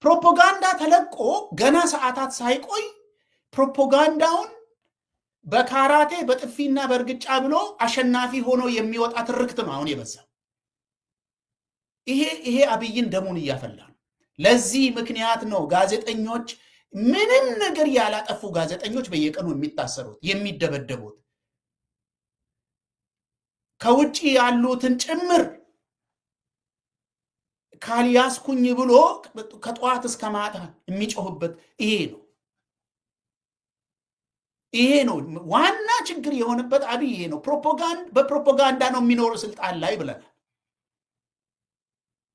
ፕሮፓጋንዳ ተለቆ ገና ሰዓታት ሳይቆይ ፕሮፓጋንዳውን በካራቴ በጥፊና በእርግጫ ብሎ አሸናፊ ሆኖ የሚወጣ ትርክት ነው አሁን የበዛው። ይሄ አብይን ደሙን እያፈላ ነው። ለዚህ ምክንያት ነው ጋዜጠኞች ምንም ነገር ያላጠፉ ጋዜጠኞች በየቀኑ የሚታሰሩት የሚደበደቡት ከውጪ ያሉትን ጭምር ካልያስኩኝ ብሎ ከጧት እስከ ማታ የሚጮህበት ይሄ ነው ዋና ችግር የሆነበት አብይ ይሄ ነው። በፕሮፓጋንዳ ነው የሚኖር ስልጣን ላይ ብለናል።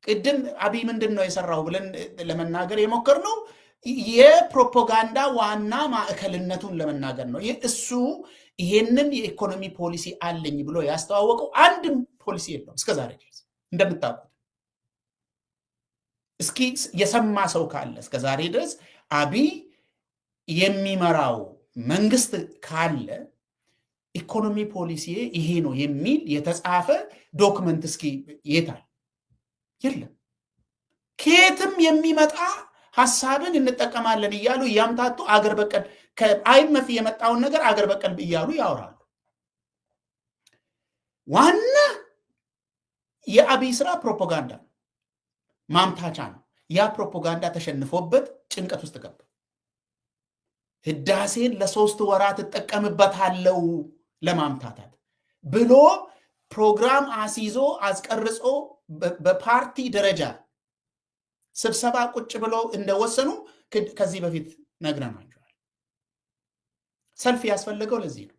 ቅድም አብይ ምንድነው የሰራው ብለን ለመናገር የሞከርነው የፕሮፓጋንዳ ዋና ማዕከልነቱን ለመናገር ነው። እሱ ይሄንን የኢኮኖሚ ፖሊሲ አለኝ ብሎ ያስተዋወቀው አንድም ፖሊሲ የለውም እስከዛሬ ድረስ እንደምታውቁት። እስኪ የሰማ ሰው ካለ እስከዛሬ ድረስ አብይ የሚመራው መንግስት ካለ ኢኮኖሚ ፖሊሲ ይሄ ነው የሚል የተጻፈ ዶክመንት እስኪ የታል? የለም። ከየትም የሚመጣ ሐሳብን እንጠቀማለን እያሉ ያምታቱ አገር በቀል ከአይመፍ የመጣውን ነገር አገር በቀል እያሉ ያወራሉ። ዋና የአብይ ስራ ፕሮፓጋንዳ ማምታቻ ነው። ያ ፕሮፓጋንዳ ተሸንፎበት ጭንቀት ውስጥ ገባ። ህዳሴን ለ3 ወራት እጠቀምበታለሁ ለማምታታት ብሎ ፕሮግራም አስይዞ አስቀርጾ በፓርቲ ደረጃ ስብሰባ ቁጭ ብሎ እንደወሰኑ ከዚህ በፊት ነግረናቸዋል። ሰልፍ ያስፈልገው ለዚህ ነው።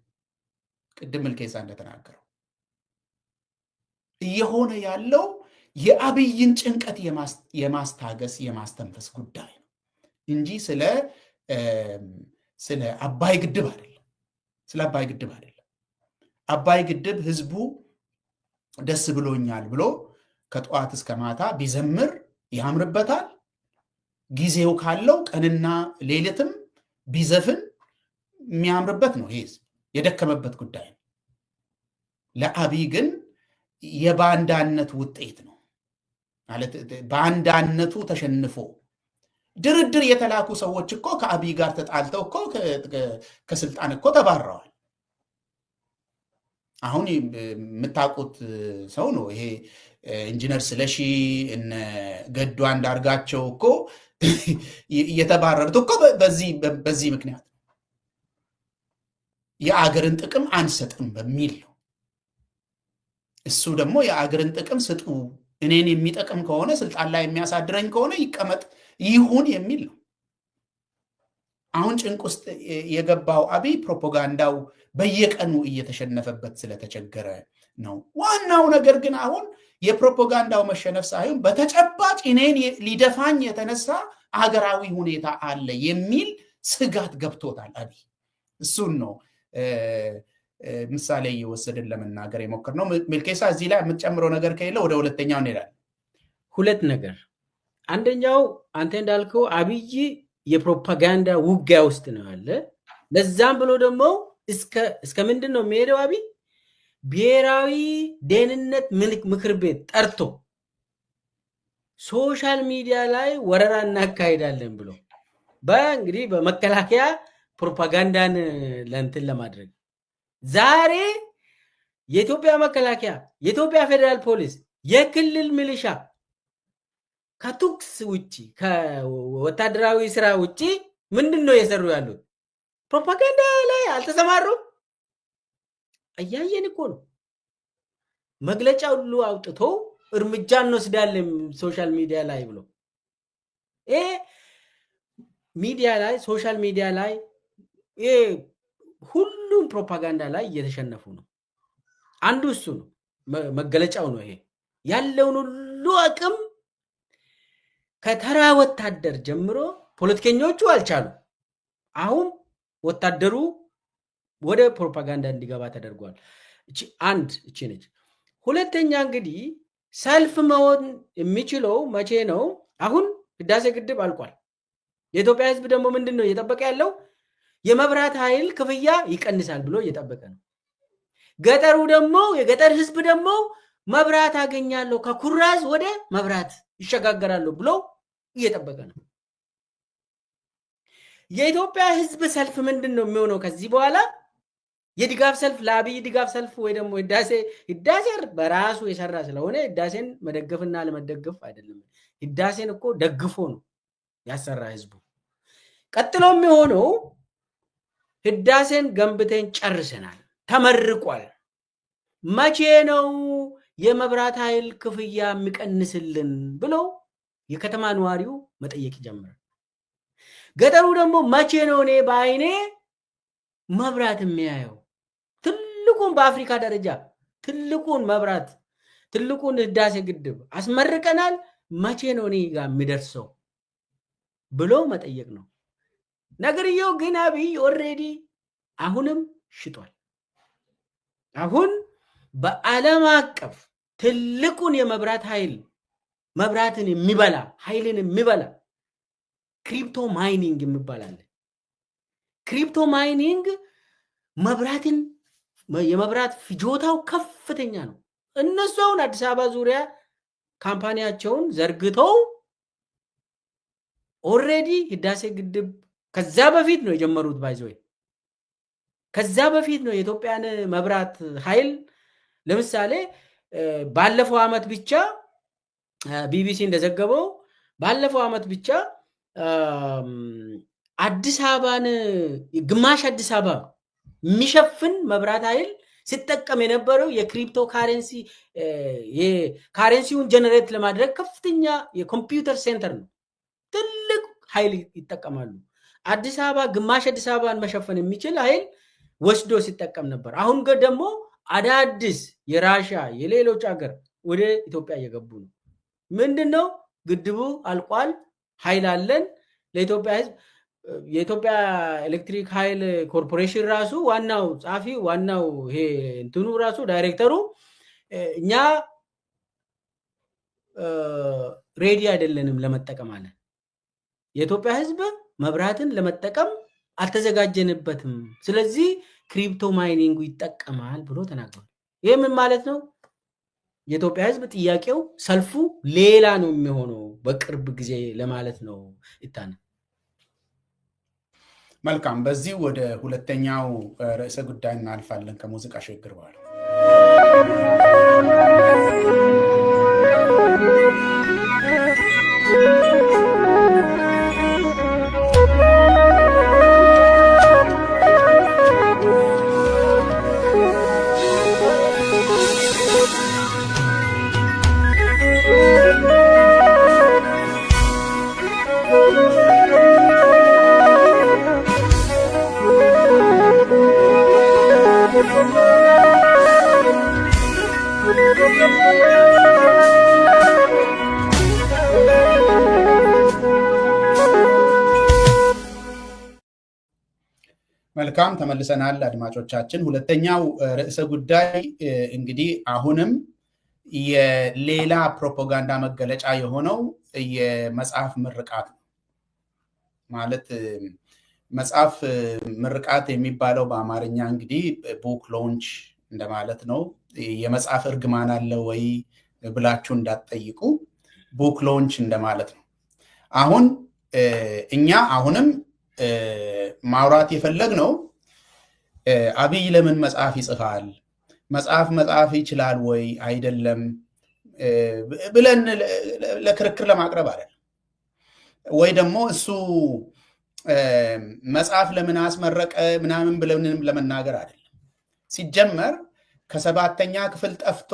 ቅድም ምልኬሳ እንደተናገረው እየሆነ ያለው የአብይን ጭንቀት የማስታገስ የማስተንፈስ ጉዳይ ነው እንጂ ስለ አባይ ግድብ አይደለም። ስለ አባይ ግድብ አይደለም። አባይ ግድብ ህዝቡ ደስ ብሎኛል ብሎ ከጧት እስከ ማታ ቢዘምር ያምርበታል። ጊዜው ካለው ቀንና ሌሊትም ቢዘፍን የሚያምርበት ነው። ይሄ የደከመበት ጉዳይ ነው። ለአብይ ግን የባንዳነት ውጤት ነው ማለት ባንዳነቱ ተሸንፎ ድርድር የተላኩ ሰዎች እኮ ከአብይ ጋር ተጣልተው እኮ ከስልጣን እኮ ተባረዋል። አሁን የምታውቁት ሰው ነው ይሄ ኢንጂነር ስለሺ እነ ገዱ አንዳርጋቸው እኮ የተባረሩት እኮ በዚህ ምክንያት የአገርን ጥቅም አንሰጥም በሚል ነው። እሱ ደግሞ የአገርን ጥቅም ስጡ፣ እኔን የሚጠቅም ከሆነ ስልጣን ላይ የሚያሳድረኝ ከሆነ ይቀመጥ ይሁን የሚል ነው። አሁን ጭንቅ ውስጥ የገባው አብይ ፕሮፓጋንዳው በየቀኑ እየተሸነፈበት ስለተቸገረ ነው። ዋናው ነገር ግን አሁን የፕሮፓጋንዳው መሸነፍ ሳይሆን በተጨባጭ እኔን ሊደፋኝ የተነሳ አገራዊ ሁኔታ አለ የሚል ስጋት ገብቶታል አብይ። እሱን ነው ምሳሌ እየወሰድን ለመናገር የሞከርነው። ሚልኬሳ እዚህ ላይ የምትጨምረው ነገር ከሌለ ወደ ሁለተኛው እንሄዳለን። ሁለት ነገር፣ አንደኛው አንተ እንዳልከው አብይ የፕሮፓጋንዳ ውጊያ ውስጥ ነው ያለ። ለዛም ብሎ ደግሞ እስከ ምንድን ነው የሚሄደው አብይ ብሔራዊ ደህንነት ምክር ቤት ጠርቶ ሶሻል ሚዲያ ላይ ወረራ እናካሄዳለን ብሎ እንግዲህ በመከላከያ ፕሮፓጋንዳን ለእንትን ለማድረግ ዛሬ የኢትዮጵያ መከላከያ፣ የኢትዮጵያ ፌደራል ፖሊስ፣ የክልል ሚሊሻ ከቱክስ ውጪ ከወታደራዊ ስራ ውጪ ምንድን ነው የሰሩ ያሉት? ፕሮፓጋንዳ ላይ አልተሰማሩም። እያየን እኮ ነው። መግለጫ ሁሉ አውጥቶ እርምጃ እንወስዳለን ሶሻል ሚዲያ ላይ ብሎ ሚዲያ ላይ ሶሻል ሚዲያ ላይ ሁሉም ፕሮፓጋንዳ ላይ እየተሸነፉ ነው። አንዱ እሱ ነው፣ መገለጫው ነው። ይሄ ያለውን ሁሉ አቅም ከተራ ወታደር ጀምሮ ፖለቲከኞቹ አልቻሉ። አሁን ወታደሩ ወደ ፕሮፓጋንዳ እንዲገባ ተደርጓል። እቺ ነች። ሁለተኛ እንግዲህ ሰልፍ መሆን የሚችለው መቼ ነው? አሁን ህዳሴ ግድብ አልቋል። የኢትዮጵያ ህዝብ ደግሞ ምንድን ነው እየጠበቀ ያለው? የመብራት ኃይል ክፍያ ይቀንሳል ብሎ እየጠበቀ ነው። ገጠሩ ደግሞ የገጠር ህዝብ ደግሞ መብራት አገኛለሁ ከኩራዝ ወደ መብራት ይሸጋገራሉ ብሎ እየጠበቀ ነው። የኢትዮጵያ ህዝብ ሰልፍ ምንድነው የሚሆነው ከዚህ በኋላ? የድጋፍ ሰልፍ ለአብይ ድጋፍ ሰልፍ ወይ ደግሞ ህዳሴ በራሱ የሰራ ስለሆነ ህዳሴን መደገፍና ለመደገፍ አይደለም። ህዳሴን እኮ ደግፎ ነው ያሰራ ህዝቡ። ቀጥሎ የሚሆነው ህዳሴን ገንብተን ጨርሰናል፣ ተመርቋል። መቼ ነው የመብራት ኃይል ክፍያ የሚቀንስልን ብለው የከተማ ነዋሪው መጠየቅ ይጀምራል። ገጠሩ ደግሞ መቼ ነው እኔ በአይኔ መብራት የሚያየው? ትልቁን በአፍሪካ ደረጃ ትልቁን መብራት ትልቁን ህዳሴ ግድብ አስመርቀናል፣ መቼ ነው እኔ ጋር የሚደርሰው ብሎ መጠየቅ ነው ነገርየው። ግን አብይ ኦልሬዲ አሁንም ሽጧል። አሁን በዓለም አቀፍ ትልቁን የመብራት ኃይል መብራትን የሚበላ ኃይልን የሚበላ ክሪፕቶ ማይኒንግ የሚባል አለ። ክሪፕቶ ማይኒንግ መብራትን የመብራት ፍጆታው ከፍተኛ ነው። እነሱ አሁን አዲስ አበባ ዙሪያ ካምፓኒያቸውን ዘርግተው ኦልሬዲ ህዳሴ ግድብ ከዛ በፊት ነው የጀመሩት። ባይዘው ከዛ በፊት ነው የኢትዮጵያን መብራት ኃይል ለምሳሌ ባለፈው አመት ብቻ ቢቢሲ እንደዘገበው ባለፈው አመት ብቻ አዲስ አበባን ግማሽ አዲስ አበባ የሚሸፍን መብራት ኃይል ሲጠቀም የነበረው የክሪፕቶ ካረንሲ የካረንሲውን ጀነሬት ለማድረግ ከፍተኛ የኮምፒውተር ሴንተር ነው። ትልቅ ኃይል ይጠቀማሉ። አዲስ አበባ ግማሽ አዲስ አበባን መሸፈን የሚችል ኃይል ወስዶ ሲጠቀም ነበር። አሁን ደግሞ አዳዲስ የራሻ የሌሎች ሀገር ወደ ኢትዮጵያ እየገቡ ነው። ምንድነው? ግድቡ አልቋል፣ ኃይል አለን ለኢትዮጵያ ህዝብ። የኢትዮጵያ ኤሌክትሪክ ኃይል ኮርፖሬሽን ራሱ ዋናው ጻፊ ዋናው ይሄ እንትኑ ራሱ ዳይሬክተሩ እኛ ሬዲ አይደለንም ለመጠቀም አለ። የኢትዮጵያ ህዝብ መብራትን ለመጠቀም አልተዘጋጀንበትም፣ ስለዚህ ክሪፕቶ ማይኒንጉ ይጠቀማል ብሎ ተናግሯል። ይሄ ምን ማለት ነው? የኢትዮጵያ ህዝብ ጥያቄው ሰልፉ ሌላ ነው የሚሆነው በቅርብ ጊዜ ለማለት ነው። ይታነ መልካም። በዚህ ወደ ሁለተኛው ርዕሰ ጉዳይ እናልፋለን ከሙዚቃ ሽግግር በኋላ። መልካም ተመልሰናል አድማጮቻችን። ሁለተኛው ርዕሰ ጉዳይ እንግዲህ አሁንም የሌላ ፕሮፓጋንዳ መገለጫ የሆነው የመጽሐፍ ምርቃት ነው። ማለት መጽሐፍ ምርቃት የሚባለው በአማርኛ እንግዲህ ቡክ ሎንች እንደማለት ነው። የመጽሐፍ እርግማን አለ ወይ ብላችሁ እንዳትጠይቁ፣ ቡክ ሎንች እንደማለት ነው። አሁን እኛ አሁንም ማውራት የፈለግነው አብይ ለምን መጽሐፍ ይጽፋል፣ መጽሐፍ ይችላል ወይ አይደለም ብለን ለክርክር ለማቅረብ አይደለም፣ ወይ ደግሞ እሱ መጽሐፍ ለምን አስመረቀ ምናምን ብለንም ለመናገር አይደለም። ሲጀመር ከሰባተኛ ክፍል ጠፍቶ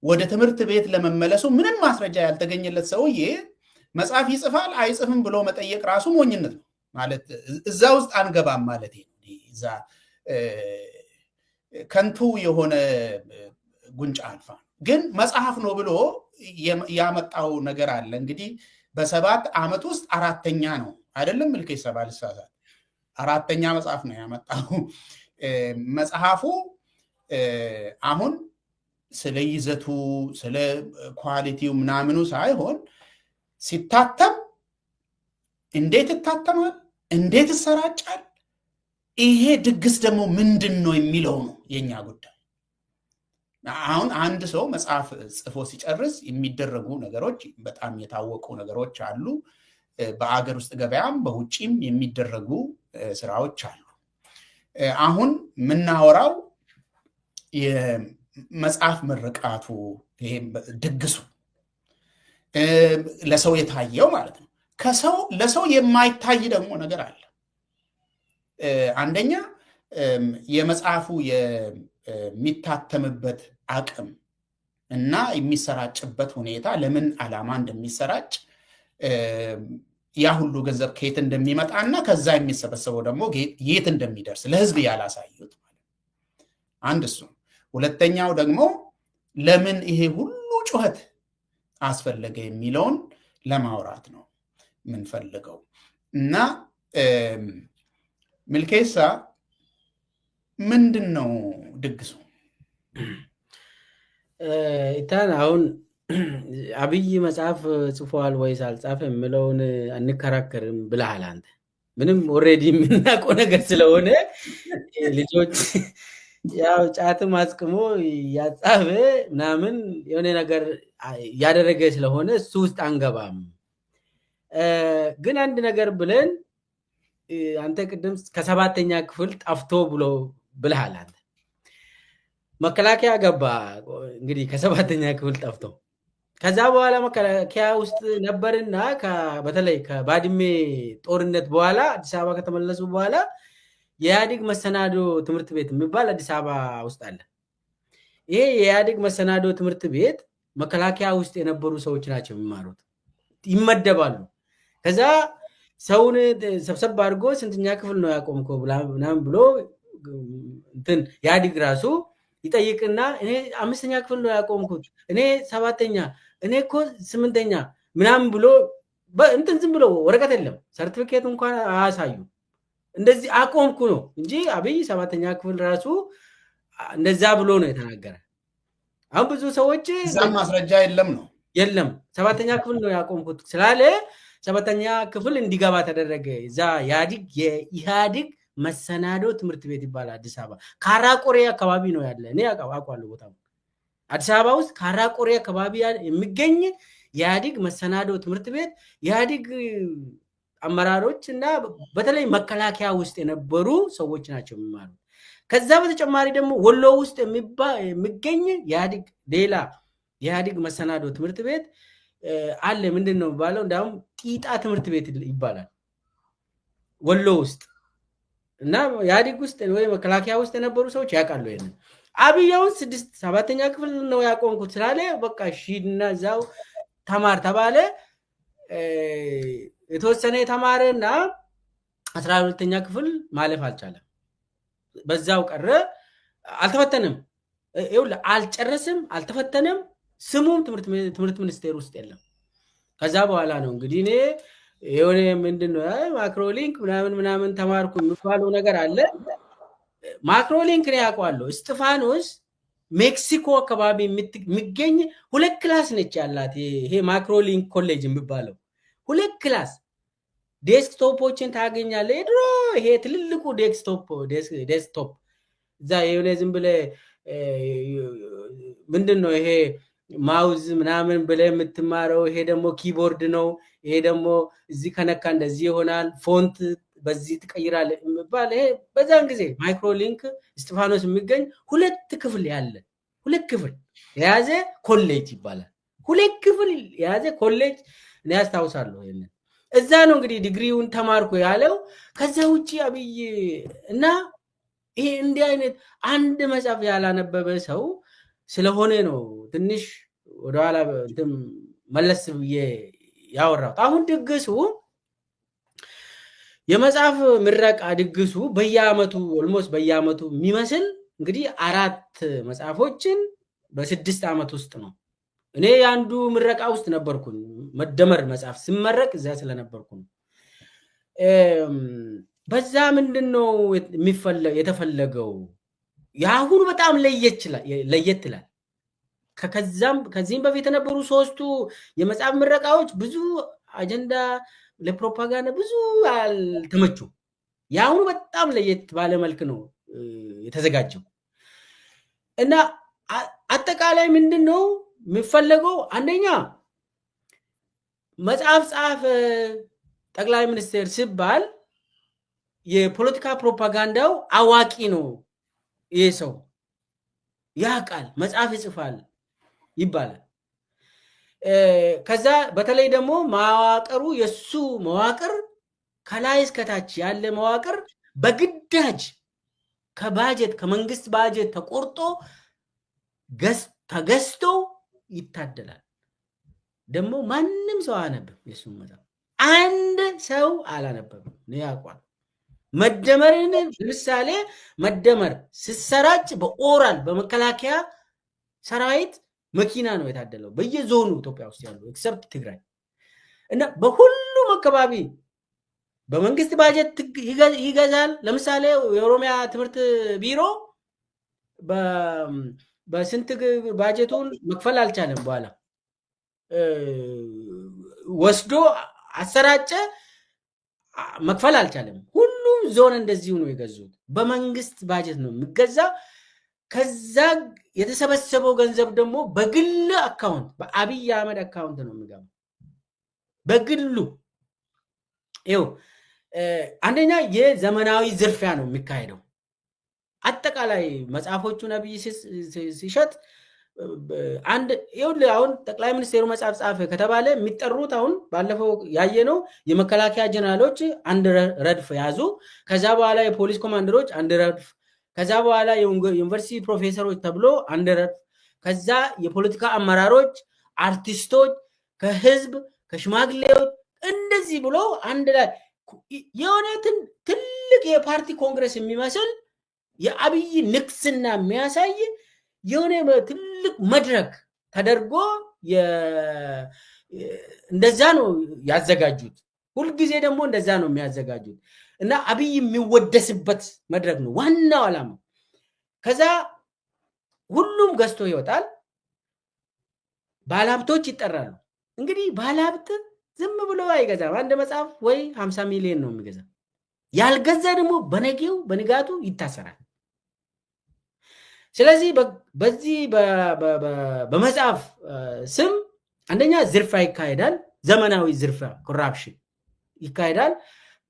ወደ ትምህርት ቤት ለመመለሱ ምንም ማስረጃ ያልተገኘለት ሰውዬ መጽሐፍ ይጽፋል አይጽፍም ብሎ መጠየቅ ራሱ ሞኝነት ነው። ማለት እዛ ውስጥ አንገባም ማለት ነው። እዛ ከንቱ የሆነ ጉንጫ አልፋ ግን መጽሐፍ ነው ብሎ ያመጣው ነገር አለ። እንግዲህ በ7 ዓመት ውስጥ 4ኛ ነው አይደለም ልክ ይሰባል ሳዛት 4ኛ መጽሐፍ ነው ያመጣው። መጽሐፉ አሁን ስለ ይዘቱ ስለ ኳሊቲው ምናምኑ ሳይሆን ሲታተም እንዴት ይታተማል፣ እንዴት ይሰራጫል፣ ይሄ ድግስ ደግሞ ምንድነው የሚለው ነው የኛ ጉዳይ። አሁን አንድ ሰው መጽሐፍ ጽፎ ሲጨርስ የሚደረጉ ነገሮች በጣም የታወቁ ነገሮች አሉ። በአገር ውስጥ ገበያም በውጪም የሚደረጉ ስራዎች አሉ። አሁን የምናወራው የመጽሐፍ ምርቃቱ ይሄ ድግሱ ለሰው የታየው ማለት ነው። ለሰው የማይታይ ደግሞ ነገር አለ። አንደኛ የመጽሐፉ የሚታተምበት አቅም እና የሚሰራጭበት ሁኔታ ለምን ዓላማ እንደሚሰራጭ ያ ሁሉ ገንዘብ ከየት እንደሚመጣ እና ከዛ የሚሰበሰበው ደግሞ የት እንደሚደርስ ለህዝብ ያላሳዩት ማለት አንድ እሱ። ሁለተኛው ደግሞ ለምን ይሄ ሁሉ ጩኸት አስፈለገ የሚለውን ለማውራት ነው የምንፈልገው። እና ሚልኬሳ ምንድን ነው ድግሱ? ኢታን አሁን አብይ መጽሐፍ ጽፏል ወይስ አልጻፈ የሚለውን አንከራከርም ብለሃል አንተ። ምንም ኦልሬዲ የምናውቀው ነገር ስለሆነ ልጆች ያው ጫትም አስቅሞ ያጻፈ ምናምን የሆነ ነገር ያደረገ ስለሆነ እሱ ውስጥ አንገባም። ግን አንድ ነገር ብለን አንተ ቅድም ከሰባተኛ ክፍል ጠፍቶ ብለሃል አንተ። መከላከያ ገባ እንግዲህ ከሰባተኛ ክፍል ጠፍቶ ከዛ በኋላ መከላከያ ውስጥ ነበርና በተለይ ከባድሜ ጦርነት በኋላ አዲስ አበባ ከተመለሱ በኋላ የኢህአዴግ መሰናዶ ትምህርት ቤት የሚባል አዲስ አበባ ውስጥ አለ። ይሄ የኢህአዴግ መሰናዶ ትምህርት ቤት መከላከያ ውስጥ የነበሩ ሰዎች ናቸው የሚማሩት፣ ይመደባሉ። ከዛ ሰውን ሰብሰብ አድርጎ ስንተኛ ክፍል ነው ያቆምከው ምናምን ብሎ እንትን ኢህአዴግ ራሱ ይጠይቅና እኔ 5ኛ ክፍል ነው ያቆምኩት፣ እኔ 7ኛ፣ እኔ እኮ 8ኛ ምናምን ብሎ እንትን ዝም ብሎ ወረቀት የለም ሰርቲፊኬት እንኳን አያሳዩ እንደዚህ አቆምኩ ነው እንጂ አብይ 7ኛ ክፍል ራሱ እንደዛ ብሎ ነው የተናገረ። አሁን ብዙ ሰዎች እዛም ማስረጃ የለም ነው የለም 7ኛ ክፍል ነው ያቆምኩት ስላለ 7ኛ ክፍል እንዲገባ ተደረገ። እዛ የኢህአዴግ መሰናዶ ትምህርት ቤት ይባላል። አዲስ አበባ ካራቆሬ አካባቢ ነው ያለ። እኔ አውቃለሁ ቦታው አዲስ አበባ ውስጥ ካራቆሬ አካባቢ የሚገኝ የኢህአዴግ መሰናዶ ትምህርት ቤት የኢህአዴግ አመራሮች እና በተለይ መከላከያ ውስጥ የነበሩ ሰዎች ናቸው የሚማሩ። ከዛ በተጨማሪ ደግሞ ወሎ ውስጥ የሚገኝ የኢህአዴግ ሌላ የኢህአዴግ መሰናዶ ትምህርት ቤት አለ። ምንድን ነው የሚባለው? እንዳውም ጢጣ ትምህርት ቤት ይባላል ወሎ ውስጥ እና ኢህአዴግ ውስጥ ወይ መከላከያ ውስጥ የነበሩ ሰዎች ያውቃሉ ይሄንን። አብያውን 7ኛ ክፍል ነው ያቆምኩት ስላለ በቃ ሺና እዛው ተማር ተባለ። የተወሰነ የተማረና 12ኛ ክፍል ማለፍ አልቻለም። በዛው ቀረ። አልተፈተነም። ይኸውልህ አልጨረስም፣ አልተፈተነም። ስሙም ትምህርት ሚኒስቴር ውስጥ የለም። ከዛ በኋላ ነው እንግዲህ እኔ የሆነ ምንድነው ማክሮሊንክ ምናምን ተማርኩ የሚባለው ነገር አለ። ማክሮሊንክ ነው ያውቀዋለሁ። እስጢፋኖስ ሜክሲኮ አካባቢ የሚገኝ 2 ክላስ ነች ያላት ይሄ ማክሮሊንክ ኮሌጅ የሚባለው 2 ክላስ ዴስክቶፖችን ታገኛለህ። ድሮ ይሄ ትልልቁ ዴስክቶፕ እዛ የሆነ ዝም ብለህ ምንድነው ይሄ ማውዝ ምናምን ብለህ የምትማረው፣ ይሄ ደግሞ ኪቦርድ ነው። ይሄ ደግሞ እዚህ ከነካ እንደዚህ ይሆናል፣ ፎንት በዚህ ትቀይራለህ የሚባል ይሄ በዛን ጊዜ ማይክሮሊንክ እስጢፋኖስ የሚገኝ 2 ክፍል ያለ 2 ክፍል የያዘ ኮሌጅ ይባላል። 2 ክፍል የያዘ ኮሌጅ እኔ ያስታውሳለሁ። ይሄንን እዛ ነው እንግዲህ ዲግሪውን ተማርኩ ያለው። ከዛ ውጪ አብይ እና ይሄ እንዲህ አይነት አንድ መጽሐፍ ያላነበበ ሰው ስለሆነ ነው ትንሽ ወደኋላ መለስ ብዬ ያወራሁት። አሁን ድግሱ የመጽሐፍ ምረቃ ድግሱ በየአመቱ ኦልሞስት በየአመቱ የሚመስል እንግዲህ 4 መጽሐፎችን በ6 ዓመት ውስጥ ነው። እኔ አንዱ ምረቃ ውስጥ ነበርኩኝ። መደመር መጽሐፍ ሲመረቅ እዛ ስለነበርኩ ነው። በዛ ምንድነው የተፈለገው? ያሁኑ በጣም ለየት ይላል። ከዚህም በፊት የነበሩ 3ቱ የመጽሐፍ ምረቃዎች ብዙ አጀንዳ ለፕሮፓጋንዳ ብዙ አልተመቹ። ያሁኑ በጣም ለየት ባለ መልክ ነው የተዘጋጀው እና አጠቃላይ ምንድነው የሚፈለገው? አንደኛ መጽሐፍ ጻፈ ጠቅላይ ሚኒስቴር ሲባል የፖለቲካ ፕሮፓጋንዳው አዋቂ ነው ይሄ ሰው ያውቃል መጽሐፍ ይጽፋል ይባላል። ከዛ በተለይ ደግሞ መዋቅሩ የሱ መዋቅር ከላይ እስከታች ያለ መዋቅር በግዳጅ ከባጀት ከመንግስት ባጀት ተቆርጦ ተገዝቶ ይታደላል። ደግሞ ማንም ሰው አያነብም የሱን መጽሐፍ አንድ ሰው አላነበብም ነው ያውቋል። መደመርን ለምሳሌ መደመር ሲሰራጭ በኦራል በመከላከያ ሰራዊት መኪና ነው የታደለው በየዞኑ ኢትዮጵያ ውስጥ ያለው ኤክሰፕት ትግራይ እና በሁሉም አካባቢ በመንግስት ባጀት ይገዛል። ለምሳሌ የኦሮሚያ ትምህርት ቢሮ በስንት ባጀቱን መክፈል አልቻለም። በኋላ ወስዶ አሰራጨ፣ መክፈል አልቻለም። ሁሉም ዞን እንደዚሁ ነው የገዙት። በመንግስት ባጀት ነው የሚገዛ። ከዛ የተሰበሰበው ገንዘብ ደግሞ በግል አካውንት በአብይ አህመድ አካውንት ነው የሚገባው በግሉ። ይኸው አንደኛ የዘመናዊ ዝርፊያ ነው የሚካሄደው። አጠቃላይ መጽሐፎቹን አብይ ሲሸጥ አንድ ይኸውልህ አሁን ጠቅላይ ሚኒስቴሩ መጽሐፍ ጻፈ ከተባለ የሚጠሩት አሁን ባለፈው ያየነው የመከላከያ ጀነራሎች አንድ ረድፍ ያዙ። ከዛ በኋላ የፖሊስ ኮማንደሮች አንድ ረድፍ፣ ከዛ በኋላ የዩኒቨርሲቲ ፕሮፌሰሮች ተብሎ አንድ ረድፍ፣ ከዛ የፖለቲካ አመራሮች፣ አርቲስቶች፣ ከህዝብ ከሽማግሌዎች እንደዚህ ብሎ አንድ ላይ የሆነ ትልቅ የፓርቲ ኮንግረስ የሚመስል የአብይ ንግስና የሚያሳይ የሆነ ትልቅ መድረክ ተደርጎ እንደዛ ነው ያዘጋጁት። ሁልጊዜ ደግሞ እንደዛ ነው የሚያዘጋጁት እና አብይ የሚወደስበት መድረክ ነው ዋናው ዓላማ። ከዛ ሁሉም ገዝቶ ይወጣል። ባለሀብቶች ይጠራሉ። እንግዲህ ባለሀብት ዝም ብሎ አይገዛም። አንድ መጽሐፍ ወይ 50 ሚሊዮን ነው የሚገዛ። ያልገዛ ደግሞ በነገው በንጋቱ ይታሰራል። ስለዚህ በዚህ በመጽሐፍ ስም አንደኛ ዝርፊያ ይካሄዳል። ዘመናዊ ዝርፊያ ኮራፕሽን ይካሄዳል።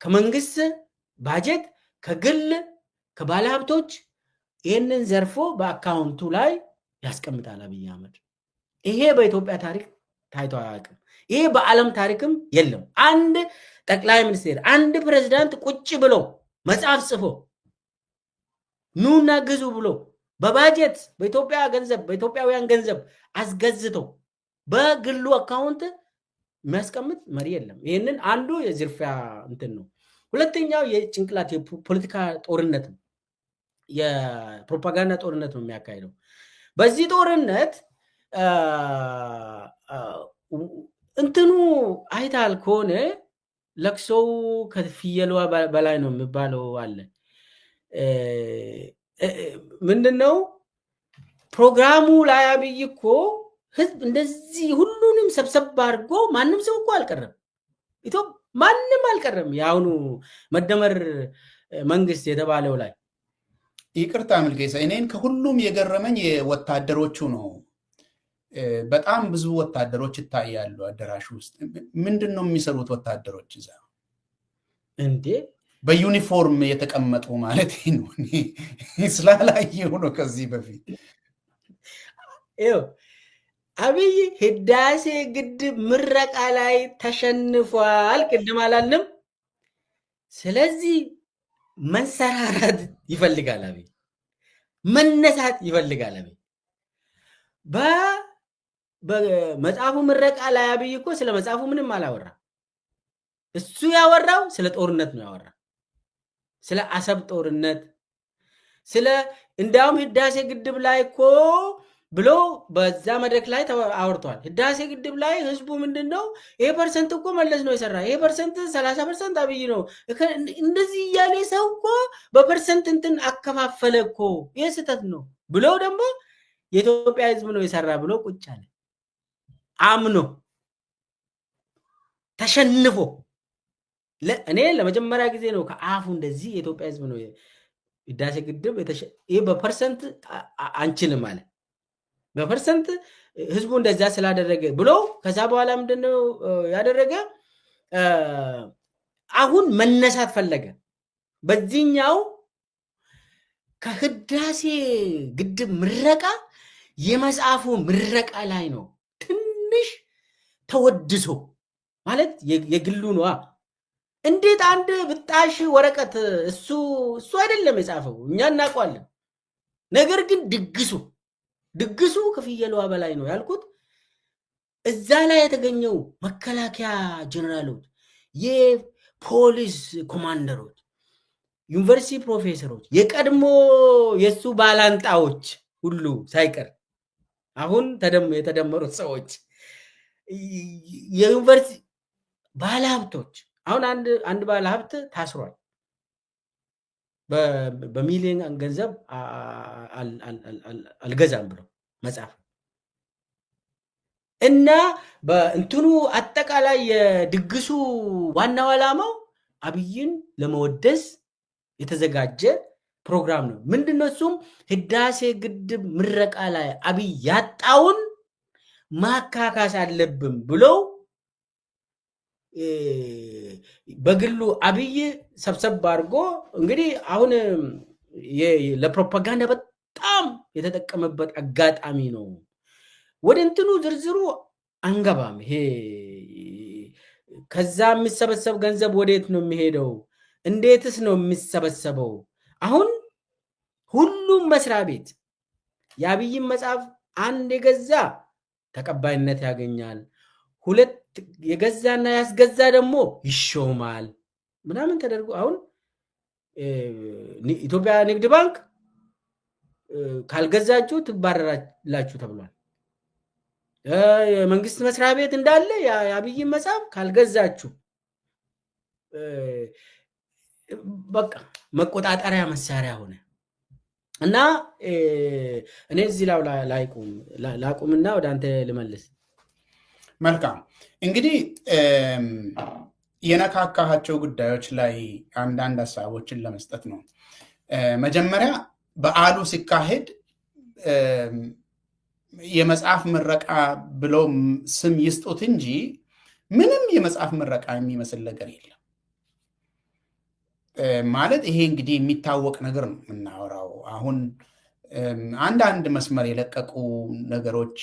ከመንግስት ባጀት ከግል ከባለሀብቶች ይህንን ዘርፎ በአካውንቱ ላይ ያስቀምጣል አብይ አህመድ። ይሄ በኢትዮጵያ ታሪክ ታይቶ አያውቅም። ይሄ በዓለም ታሪክም የለም። አንድ ጠቅላይ ሚኒስቴር አንድ ፕሬዝዳንት ቁጭ ብሎ መጽሐፍ ጽፎ ኑና ግዙ ብሎ በባጀት በኢትዮጵያ ገንዘብ በኢትዮጵያውያን ገንዘብ አስገዝቶ በግሉ አካውንት የሚያስቀምጥ መሪ የለም። ይህንን አንዱ የዝርፊያ እንትን ነው። ሁለተኛው የጭንቅላት የፖለቲካ ጦርነት ነው፣ የፕሮፓጋንዳ ጦርነት ነው የሚያካሂደው። በዚህ ጦርነት እንትኑ አይታል ከሆነ ለቅሶው ከፍየሏ በላይ ነው የሚባለው አለ። ምንድነው ፕሮግራሙ ላይ አብይ እኮ ህዝብ እንደዚህ ሁሉንም ሰብሰብ አድርጎ ማንም ሰው እኮ አልቀረም። ማንም አልቀረም። የአሁኑ መደመር መንግስት የተባለው ላይ ይቅርታ ምልኬሳ፣ እኔን ከሁሉም የገረመኝ የወታደሮቹ ነው። በጣም ብዙ ወታደሮች ይታያሉ አዳራሽ ውስጥ። ምንድን ነው የሚሰሩት ወታደሮች እዛ እንዴ? በዩኒፎርም የተቀመጡ ማለት ነው። ስላላየሁ ነው ከዚህ በፊት። አብይ ህዳሴ ግድብ ምረቃ ላይ ተሸንፏል ቅድም አላልንም? ስለዚህ መንሰራራት ይፈልጋል አብይ፣ መነሳት ይፈልጋል አብይ። በመጽሐፉ ምረቃ ላይ አብይ እኮ ስለ መጽሐፉ ምንም አላወራ። እሱ ያወራው ስለ ጦርነት ነው ያወራ፣ ስለ አሰብ ጦርነት፣ ስለ እንዳውም ህዳሴ ግድብ ላይ እኮ ብሎ በዛ መድረክ ላይ አወርቷል። ህዳሴ ግድብ ላይ ህዝቡ ምንድነው ይሄ ፐርሰንት እኮ መለስ ነው የሰራ፣ ይሄ ፐርሰንት 30% አብይ ነው እንደዚህ እያለ ሰው እኮ በፐርሰንት እንትን አከፋፈለ እኮ ይሄ ስህተት ነው ብሎ ደግሞ የኢትዮጵያ ህዝብ ነው የሰራ ብሎ ቁጭ አለ። አምኖ ተሸንፎ እኔ ለመጀመሪያ ጊዜ ነው ከአፉ እንደዚህ የኢትዮጵያ ህዝብ ነው ህዳሴ ግድብ ይሄ በፐርሰንት አንችልም አለ። በፐርሰንት ህዝቡ እንደዛ ስላደረገ ብሎ ከዛ በኋላ ምንድነው ያደረገ? አሁን መነሳት ፈለገ። በዚህኛው ከህዳሴ ግድብ ምረቃ የመጽሐፉ ምረቃ ላይ ነው ትንሽ ተወድሶ ማለት የግሉ ነው። እንዴት አንድ ብጣሽ ወረቀት እሱ አይደለም የጻፈው፣ እኛ እናውቀዋለን። ነገር ግን ድግሱ ከፍየሏ በላይ ነው ያልኩት። እዛ ላይ የተገኘው መከላከያ ጀነራሎች፣ የፖሊስ ኮማንደሮች፣ ዩኒቨርሲቲ ፕሮፌሰሮች፣ የቀድሞ የሱ ባላንጣዎች ሁሉ ሳይቀር አሁን የተደመሩት ሰዎች፣ የዩኒቨርሲቲ ባለሀብቶች። አሁን አንድ ባለሀብት ታስሯል። በሚሊዮን ገንዘብ አልገዛም ብሎ መጽሐፍ እና በእንትኑ አጠቃላይ የድግሱ ዋናው ዓላማው አብይን ለመወደስ የተዘጋጀ ፕሮግራም ነው። ምንድነው እሱም ህዳሴ ግድብ ምረቃ ላይ አብይ ያጣውን ማካካስ አለብን ብለው በግሉ አብይ ሰብሰብ አድርጎ እንግዲህ አሁን ለፕሮፓጋንዳ በጣም የተጠቀመበት አጋጣሚ ነው። ወደ እንትኑ ዝርዝሩ አንገባም። ይሄ ከዛ የሚሰበሰብ ገንዘብ ወዴት ነው የሚሄደው? እንዴትስ ነው የሚሰበሰበው? አሁን ሁሉም መስሪያ ቤት የአብይን መጽሐፍ አንድ የገዛ ተቀባይነት ያገኛል፣ ሁለት የገዛና ያስገዛ ደግሞ ይሾማል ምናምን ተደርጎ አሁን ኢትዮጵያ ንግድ ባንክ ካልገዛችሁ ትባረራላችሁ ተብሏል። የመንግስት መስሪያ ቤት እንዳለ የአብይን መጽሐፍ ካልገዛችሁ በቃ መቆጣጠሪያ መሳሪያ ሆነ እና እኔ እዚህ ላቁምና ወደ አንተ ልመልስ። መልካም እንግዲህ የነካካቸው ጉዳዮች ላይ አንዳንድ ሀሳቦችን ለመስጠት ነው። መጀመሪያ በዓሉ ሲካሄድ የመጽሐፍ ምረቃ ብለው ስም ይስጡት እንጂ ምንም የመጽሐፍ ምረቃ የሚመስል ነገር የለም። ማለት ይሄ እንግዲህ የሚታወቅ ነገር ነው የምናወራው። አሁን አንዳንድ መስመር የለቀቁ ነገሮች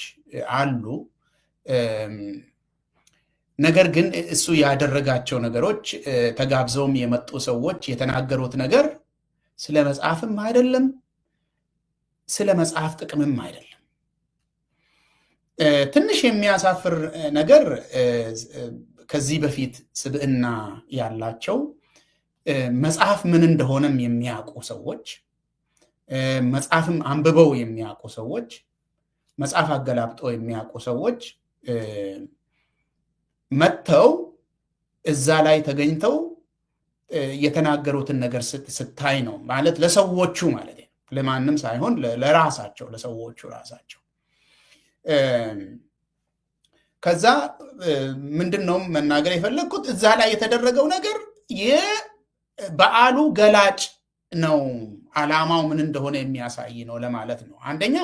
አሉ። ነገር ግን እሱ ያደረጋቸው ነገሮች ተጋብዘውም የመጡ ሰዎች የተናገሩት ነገር ስለ መጽሐፍም አይደለም፣ ስለ መጽሐፍ ጥቅምም አይደለም። ትንሽ የሚያሳፍር ነገር ከዚህ በፊት ስብዕና ያላቸው መጽሐፍ ምን እንደሆነም የሚያውቁ ሰዎች፣ መጽሐፍም አንብበው የሚያውቁ ሰዎች፣ መጽሐፍ አገላብጠው የሚያውቁ ሰዎች መጥተው እዛ ላይ ተገኝተው የተናገሩትን ነገር ስታይ ነው ማለት ለሰዎቹ ማለት ነው፣ ለማንም ሳይሆን ለራሳቸው ለሰዎቹ ራሳቸው። ከዛ ምንድነው መናገር የፈለግኩት እዛ ላይ የተደረገው ነገር የበዓሉ ገላጭ ነው፣ ዓላማው ምን እንደሆነ የሚያሳይ ነው ለማለት ነው። አንደኛ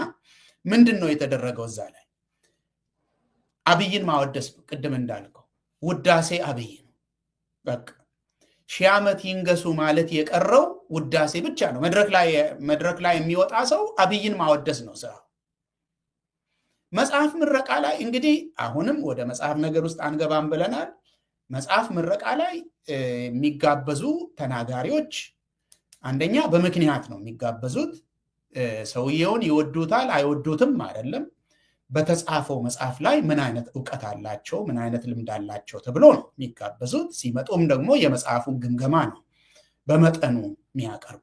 ምንድን ነው የተደረገው እዛ ላይ? አብይን ማወደስ ነው። ቅድም እንዳልከው ውዳሴ አብይ ነው። በቃ 1000 ዓመት ይንገሱ ማለት የቀረው ውዳሴ ብቻ ነው። መድረክ ላይ የሚወጣ ሰው አብይን ማወደስ ነው ስራው። መጽሐፍ ምረቃ ላይ እንግዲህ አሁንም ወደ መጽሐፍ ነገር ውስጥ አንገባም ብለናል። መጽሐፍ ምረቃ ላይ የሚጋበዙ ተናጋሪዎች አንደኛ በምክንያት ነው የሚጋበዙት። ሰውየውን ይወዱታል አይወዱትም አይደለም። በተጻፈው መጽሐፍ ላይ ምን አይነት ዕውቀት አላቸው፣ ምን አይነት ልምድ አላቸው ተብሎ ነው የሚጋበዙት። ሲመጡም ደግሞ የመጽሐፉን ግምገማ ነው በመጠኑ የሚያቀርቡት።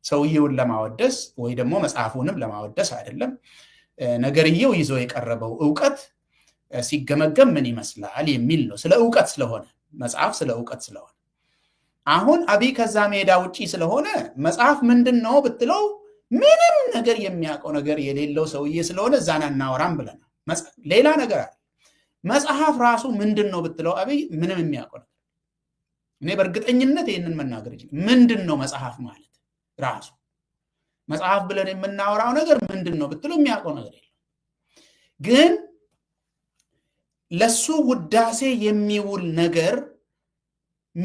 ሰውየውን ለማወደስ ወይ ደግሞ መጽሐፉንም ለማወደስ አይደለም። ነገርየው ይዞ የቀረበው ዕውቀት ሲገመገም ምን ይመስላል የሚል ነው። ስለ ዕውቀት ስለሆነ መጽሐፍ ስለ ዕውቀት ስለሆነ አሁን አብይ ከዛ ሜዳ ውጪ ስለሆነ መጽሐፍ ምንድን ነው ብትለው ምንም ነገር የሚያውቀው ነገር የሌለው ሰውዬ ስለሆነ እዛን አናወራም ብለናል። ሌላ ነገር አለ። መጽሐፍ ራሱ ምንድን ነው ብትለው አብይ ምንም የሚያውቀው ነገር እኔ በእርግጠኝነት ይህንን መናገር ይችላል። ምንድን ነው መጽሐፍ ማለት ራሱ? መጽሐፍ ብለን የምናወራው ነገር ምንድን ነው ብትለው የሚያውቀው ነገር የለም። ግን ለሱ ውዳሴ የሚውል ነገር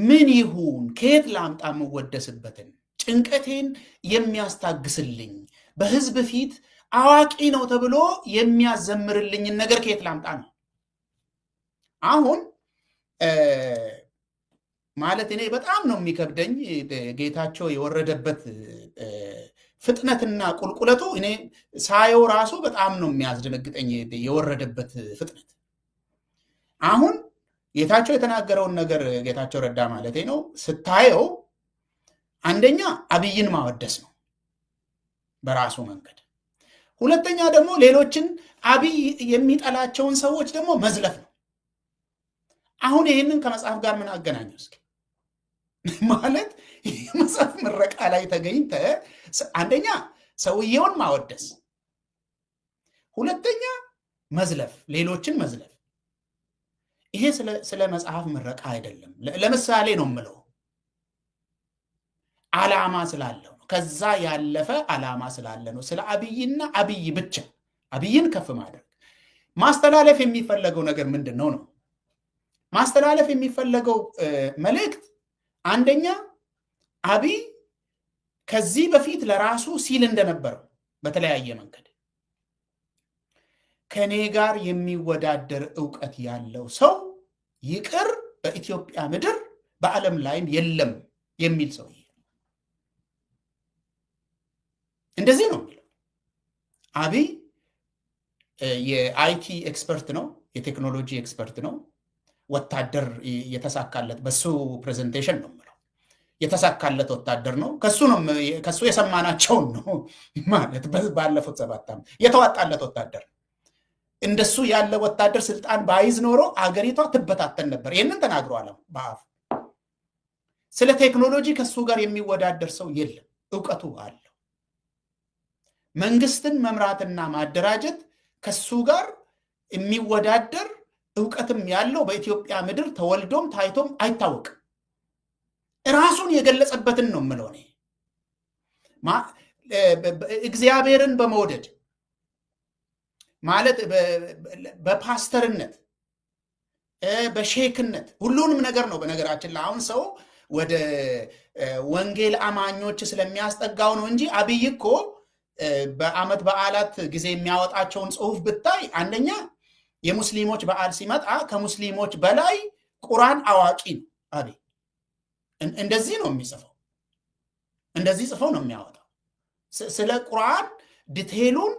ምን ይሁን ከየት ላምጣ የምወደስበትን ጭንቀቴን የሚያስታግስልኝ በህዝብ ፊት አዋቂ ነው ተብሎ የሚያዘምርልኝን ነገር ከየት ላምጣ ነው። አሁን ማለት እኔ በጣም ነው የሚከብደኝ ጌታቸው የወረደበት ፍጥነትና ቁልቁለቱ እኔ ሳየው ራሱ በጣም ነው የሚያስደነግጠኝ የወረደበት ፍጥነት። አሁን ጌታቸው የተናገረውን ነገር ጌታቸው ረዳ ማለት ነው ስታየው አንደኛ አብይን ማወደስ ነው በራሱ መንገድ፣ ሁለተኛ ደግሞ ሌሎችን አብይ የሚጠላቸውን ሰዎች ደግሞ መዝለፍ ነው። አሁን ይህንን ከመጽሐፍ ጋር ምን አገናኘው እስኪ? ማለት የመጽሐፍ ምረቃ ላይ ተገኝተ አንደኛ ሰውየውን ማወደስ፣ ሁለተኛ መዝለፍ፣ ሌሎችን መዝለፍ። ይሄ ስለ መጽሐፍ ምረቃ አይደለም። ለምሳሌ ነው የምለው፣ ዓላማ ስላለው ነው። ከዛ ያለፈ ዓላማ ስላለ ነው። ስለ አብይና አብይ ብቻ አብይን ከፍ ማድረግ ማስተላለፍ የሚፈለገው ነገር ምንድን ነው? ማስተላለፍ የሚፈለገው መልእክት አንደኛ አብይ ከዚህ በፊት ለራሱ ሲል እንደነበረው በተለያየ መንገድ ከኔ ጋር የሚወዳደር ዕውቀት ያለው ሰው ይቅር በኢትዮጵያ ምድር በዓለም ላይም የለም የሚል ሰው እንደዚህ ነው የሚለው። አብይ የአይቲ ኤክስፐርት ነው፣ የቴክኖሎጂ ኤክስፐርት ነው። ወታደር የተሳካለት በሱ ፕሬዘንቴሽን ነው የምለው የተሳካለት ወታደር ነው። ከሱ የሰማናቸውን ነው ማለት ባለፉት 7 ዓመት የተዋጣለት ወታደር። እንደሱ ያለ ወታደር ስልጣን ባይዝ ኖሮ አገሪቷ ትበታተን ነበር። ይህንን ተናግሯል በአፍ። ስለ ቴክኖሎጂ ከሱ ጋር የሚወዳደር ሰው የለም፣ ዕውቀቱ አለው። መንግስትን መምራትና ማደራጀት ከሱ ጋር የሚወዳደር ዕውቀትም ያለው በኢትዮጵያ ምድር ተወልዶም ታይቶም አይታወቅም። ራሱን የገለጸበትን ነው የምለው እኔ። እግዚአብሔርን በመውደድ ማለት በፓስተርነት በሼክነት ሁሉንም ነገር ነው። በነገራችን ላይ አሁን ሰው ወደ ወንጌል አማኞች ስለሚያስጠጋው ነው እንጂ አብይ እኮ በዓመት በዓላት ጊዜ የሚያወጣቸውን ጽሑፍ ብታይ አንደኛ የሙስሊሞች በዓል ሲመጣ ከሙስሊሞች በላይ ቁርአን አዋቂ ነው አብይ። እንደዚህ ነው የሚጽፈው፣ እንደዚህ ጽፈው ነው የሚያወጣው። ስለ ቁርአን ዲቴሉን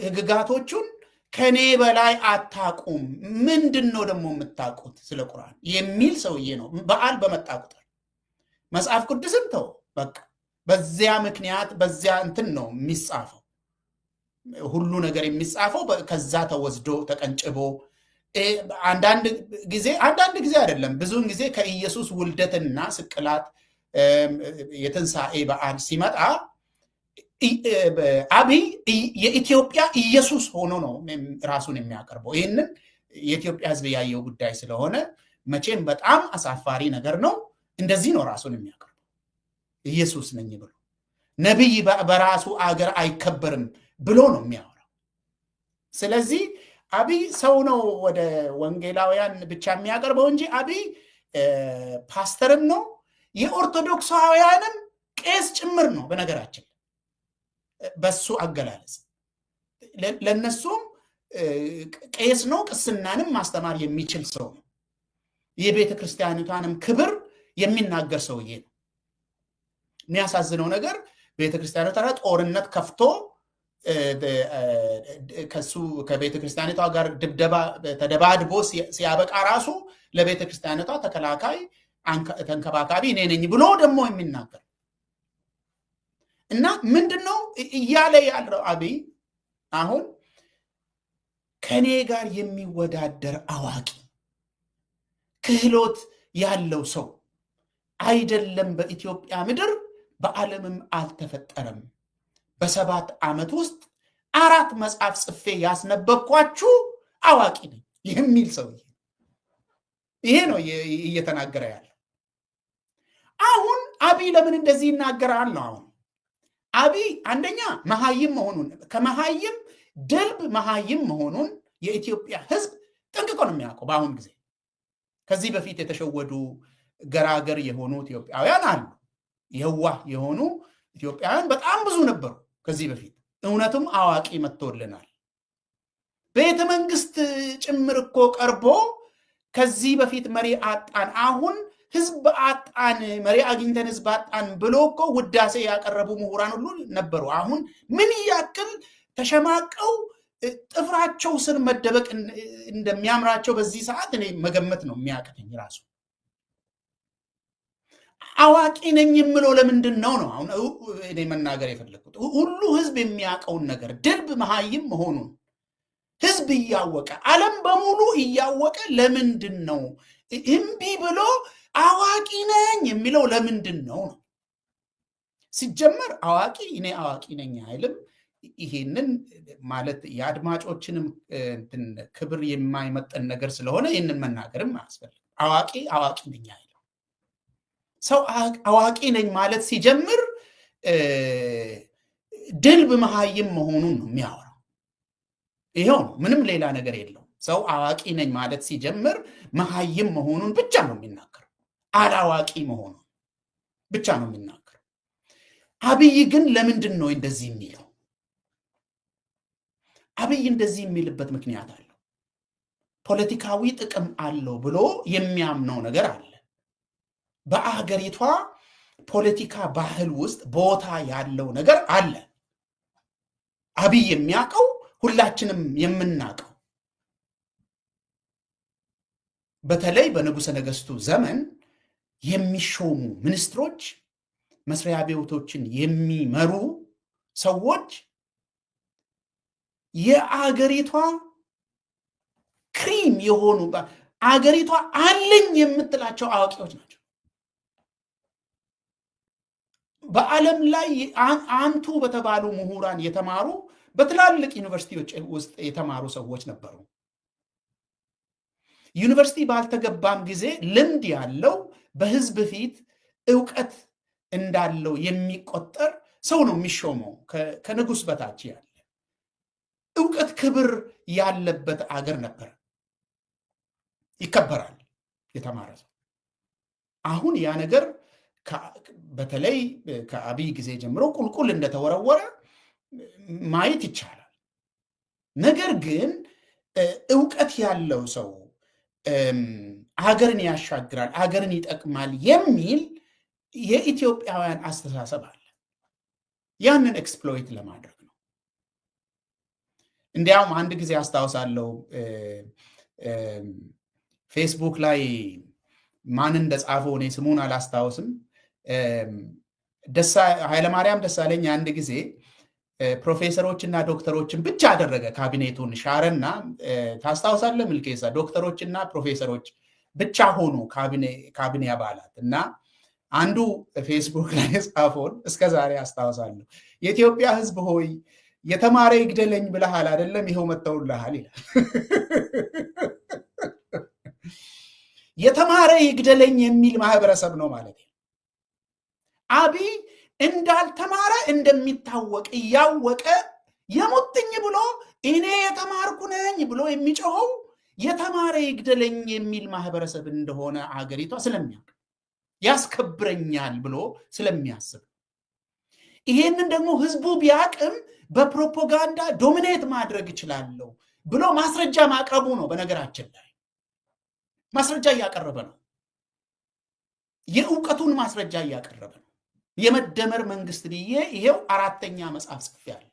ህግጋቶቹን ከኔ በላይ አታቁም፣ ምንድን ነው ደግሞ የምታውቁት ስለ ቁርአን የሚል ሰውዬ ነው። በዓል በመጣ ቁጥር መጽሐፍ ቅዱስን ተው በቃ በዚያ ምክንያት በዚያ እንትን ነው የሚጻፈው። ሁሉ ነገር የሚጻፈው ከዛ ተወስዶ ተቀንጭቦ አንዳንድ ጊዜ አይደለም ብዙውን ጊዜ ከኢየሱስ ውልደትና ስቅላት የትንሣኤ በዓል ሲመጣ አብይ የኢትዮጵያ ኢየሱስ ሆኖ ነው ራሱን የሚያቀርበው። ይህንን የኢትዮጵያ ሕዝብ ያየው ጉዳይ ስለሆነ መቼም በጣም አሳፋሪ ነገር ነው። እንደዚህ ነው ራሱን የሚያቀርበው ኢየሱስ ነኝ ብሎ። ነቢይ በራሱ አገር አይከበርም ብሎ ነው የሚያወራው። ስለዚህ አብይ ሰው ነው ወደ ወንጌላውያን ብቻ የሚያቀርበው እንጂ አብይ ፓስተርም ነው፣ የኦርቶዶክሳውያንም ቄስ ጭምር ነው። በነገራችን በሱ አገላለጽ ለነሱም ቄስ ነው፣ ቅስናንም ማስተማር የሚችል ሰው ነው። የቤተ ክርስቲያኒቷንም ክብር የሚናገር ሰውዬ ነው። የሚያሳዝነው ነገር ቤተ ክርስቲያኒቷ ጦርነት ከፍቶ ከቤተ ክርስቲያኒቷ ጋር ድብደባ ተደባድቦ ሲያበቃ ራሱ ለቤተ ክርስቲያኒቷ ተከላካይ ተንከባካቢ እኔ ነኝ ብሎ ደግሞ የሚናገር እና ምንድነው እያለ ያለው አብይ አሁን ከኔ ጋር የሚወዳደር አዋቂ ክህሎት ያለው ሰው አይደለም በኢትዮጵያ ምድር በዓለምም አልተፈጠረም። በ7 ዓመት ውስጥ 4 መጽሐፍ ጽፌ ያስነበብኳችሁ አዋቂ ነኝ የሚል ሰው ይሄ ነው እየተናገረ ያለው። አሁን አብይ ለምን እንደዚህ ይናገራል ነው? አሁን አብይ አንደኛ መሃይም መሆኑን ከመሃይም ድልብ መሃይም መሆኑን የኢትዮጵያ ሕዝብ ጠንቅቆ ነው የሚያውቀው። በአሁን ጊዜ ከዚህ በፊት የተሸወዱ ገራገር የሆኑ ኢትዮጵያውያን አሉ። የዋህ የሆኑ ኢትዮጵያውያን በጣም ብዙ ነበሩ ከዚህ በፊት። እውነቱም አዋቂ መጥቶልናል። ቤተ መንግስት ጭምር እኮ ቀርቦ ከዚህ በፊት መሪ አጣን፣ አሁን ህዝብ አጣን፣ መሪ አግኝተን ህዝብ አጣን ብሎ እኮ ውዳሴ ያቀረቡ ምሁራን ሁሉ ነበሩ። አሁን ምን ያክል ተሸማቀው ጥፍራቸው ስር መደበቅ እንደሚያምራቸው በዚህ ሰዓት እኔ መገመት ነው የሚያቅተኝ ራሱ። አዋቂ ነኝ የምለው ለምንድን ነው? አሁን እኔ መናገር የፈለኩት ሁሉ ህዝብ የሚያውቀውን ነገር ድልብ መሃይም መሆኑን ህዝብ እያወቀ ዓለም በሙሉ እያወቀ ለምንድን ነው እምቢ ብሎ አዋቂ ነኝ የሚለው ለምንድን ነው? ሲጀመር አዋቂ እኔ አዋቂ ነኝ አይልም። ይሄንን ማለት የአድማጮችንም ክብር የማይመጠን ነገር ስለሆነ ይህንን መናገርም አያስፈልግም። አዋቂ ነኝ አይልም። ሰው አዋቂ ነኝ ማለት ሲጀምር ድልብ መሃይም መሆኑን ነው የሚያወራው። ይሄው ነው፣ ምንም ሌላ ነገር የለውም። ሰው አዋቂ ነኝ ማለት ሲጀምር መሃይም መሆኑን ብቻ ነው የሚናገረው። አላዋቂ መሆኑን ብቻ ነው የሚናገረው። አብይ ግን ለምንድን ነው እንደዚህ የሚለው? አብይ እንደዚህ የሚልበት ምክንያት አለው። ፖለቲካዊ ጥቅም አለው ብሎ የሚያምነው ነገር አለ። በአገሪቷ ፖለቲካ ባህል ውስጥ ቦታ ያለው ነገር አለ። አብይ የሚያውቀው ሁላችንም የምናውቀው በተለይ በንጉሠ ነገሥቱ ዘመን የሚሾሙ ሚኒስትሮች፣ መስሪያ ቤቶችን የሚመሩ ሰዎች የአገሪቷ ክሪም የሆኑ አገሪቷ አለኝ የምትላቸው አዋቂዎች ናቸው። በዓለም ላይ አንቱ በተባሉ ምሁራን የተማሩ በትላልቅ ዩኒቨርሲቲዎች ውስጥ የተማሩ ሰዎች ነበሩ። ዩኒቨርሲቲ ባልተገባም ጊዜ ልምድ ያለው በህዝብ ፊት ዕውቀት እንዳለው የሚቆጠር ሰው ነው የሚሾመው። ከንጉሥ በታች ያለ ዕውቀት ክብር ያለበት አገር ነበር። ይከበራል የተማረ ሰው። አሁን ያ ነገር በተለይ ከአብይ ጊዜ ጀምሮ ቁልቁል እንደተወረወረ ማየት ይቻላል። ነገር ግን ዕውቀት ያለው ሰው ሀገርን ያሻግራል፣ ሀገርን ይጠቅማል የሚል የኢትዮጵያውያን አስተሳሰብ አለ። ያንን ኤክስፕሎይት ለማድረግ ነው። እንዲያውም አንድ ጊዜ አስታውሳለሁ ፌስቡክ ላይ ማን እንደጻፈው እኔ ስሙን አላስታውስም። ኃይለማርያም ደሳለኝ አንድ ጊዜ ፕሮፌሰሮችና ዶክተሮችን ብቻ አደረገ። ካቢኔቱን ሻረና ታስታውሳለህ ምልኬሳ? ዶክተሮችና ፕሮፌሰሮች ብቻ ሆኑ ካቢኔ አባላት። እና አንዱ ፌስቡክ ላይ ጻፈውን እስከዛሬ አስታውሳለሁ። የኢትዮጵያ ሕዝብ ሆይ የተማረ ይግደለኝ ብለሃል አይደለም? ይኸው መጥተውልሃል ይላል። የተማረ ይግደለኝ የሚል ማህበረሰብ ነው ማለት ነው። አብይ እንዳልተማረ እንደሚታወቅ እያወቀ የሙጥኝ ብሎ እኔ የተማርኩ ነኝ ብሎ የሚጮኸው የተማረ ይግደለኝ የሚል ማህበረሰብ እንደሆነ አገሪቷ ስለሚያውቅ ያስከብረኛል ብሎ ስለሚያስብ፣ ይሄንን ደግሞ ህዝቡ ቢያቅም በፕሮፓጋንዳ ዶሚኔት ማድረግ እችላለሁ ብሎ ማስረጃ ማቅረቡ ነው። በነገራችን ላይ ማስረጃ እያቀረበ ነው። የእውቀቱን ማስረጃ እያቀረበ ነው። የመደመር መንግስት ብዬ ይሄው 4ኛ መጽሐፍ ጽፌያለሁ።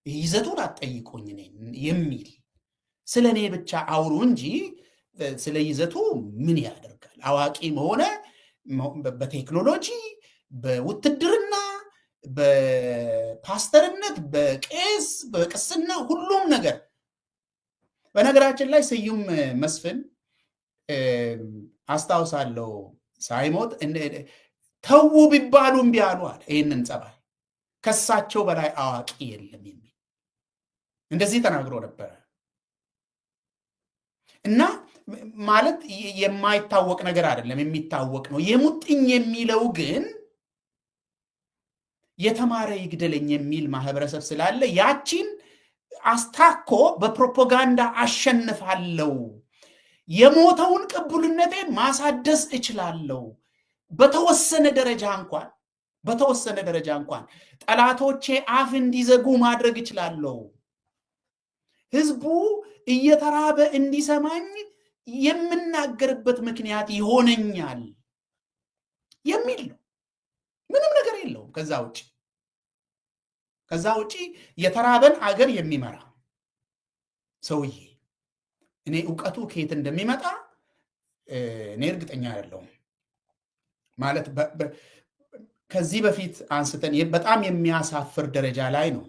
ይዘቱን አትጠይቁኝ የሚል ስለ እኔ ብቻ አውሩ እንጂ ስለ ይዘቱ ምን ያደርጋል? አዋቂ መሆነ በቴክኖሎጂ፣ በውትድርና፣ በፓስተርነት፣ በቄስ፣ በቅስና ሁሉም ነገር። በነገራችን ላይ ስዩም መስፍን አስታውሳለሁ ሳይሞት ተዉ ቢባሉ እምቢ አሉ አለ። ይህንን ጸባይ ከሳቸው በላይ አዋቂ የለም የሚል እንደዚህ ተናግሮ ነበረ። እና ማለት የማይታወቅ ነገር አይደለም፣ የሚታወቅ ነው። የሙጥኝ የሚለው ግን የተማረ ይግደለኝ የሚል ማህበረሰብ ስላለ ያቺን አስታኮ በፕሮፓጋንዳ አሸንፋለሁ፣ የሞተውን ቅቡልነቴን ማሳደስ እችላለሁ። በተወሰነ ደረጃ እንኳን ጠላቶቼ አፍ እንዲዘጉ ማድረግ እችላለሁ። ህዝቡ እየተራበ እንዲሰማኝ የምናገርበት ምክንያት ይሆነኛል የሚል ነው። ምንም ነገር የለውም ከዛ ውጪ የተራበን አገር የሚመራ ሰውዬ እኔ እውቀቱ ከየት እንደሚመጣ እኔ እርግጠኛ አይደለሁም። ማለት ከዚህ በፊት አንስተን በጣም የሚያሳፍር ደረጃ ላይ ነው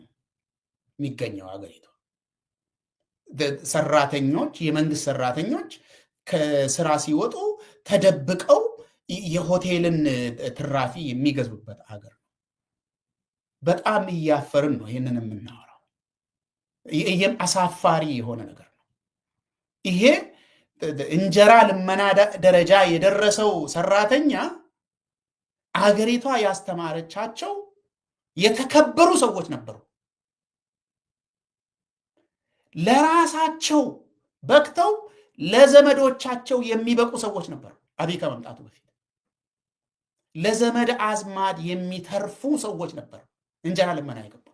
የሚገኘው አገሪቷ። ሰራተኞች፣ የመንግስት ሰራተኞች ከስራ ሲወጡ ተደብቀው የሆቴልን ትራፊ የሚገዙበት ሀገር ነው። በጣም እያፈርን ነው ይህንን የምናወራው። ይህም አሳፋሪ የሆነ ነገር ነው። ይሄ እንጀራ ልመና ደረጃ የደረሰው ሰራተኛ አገሪቷ ያስተማረቻቸው የተከበሩ ሰዎች ነበሩ። ለራሳቸው በቅተው ለዘመዶቻቸው የሚበቁ ሰዎች ነበሩ። አብይ ከመምጣቱ በፊት ለዘመድ አዝማድ የሚተርፉ ሰዎች ነበሩ እንጀራ ልመና የገቡት።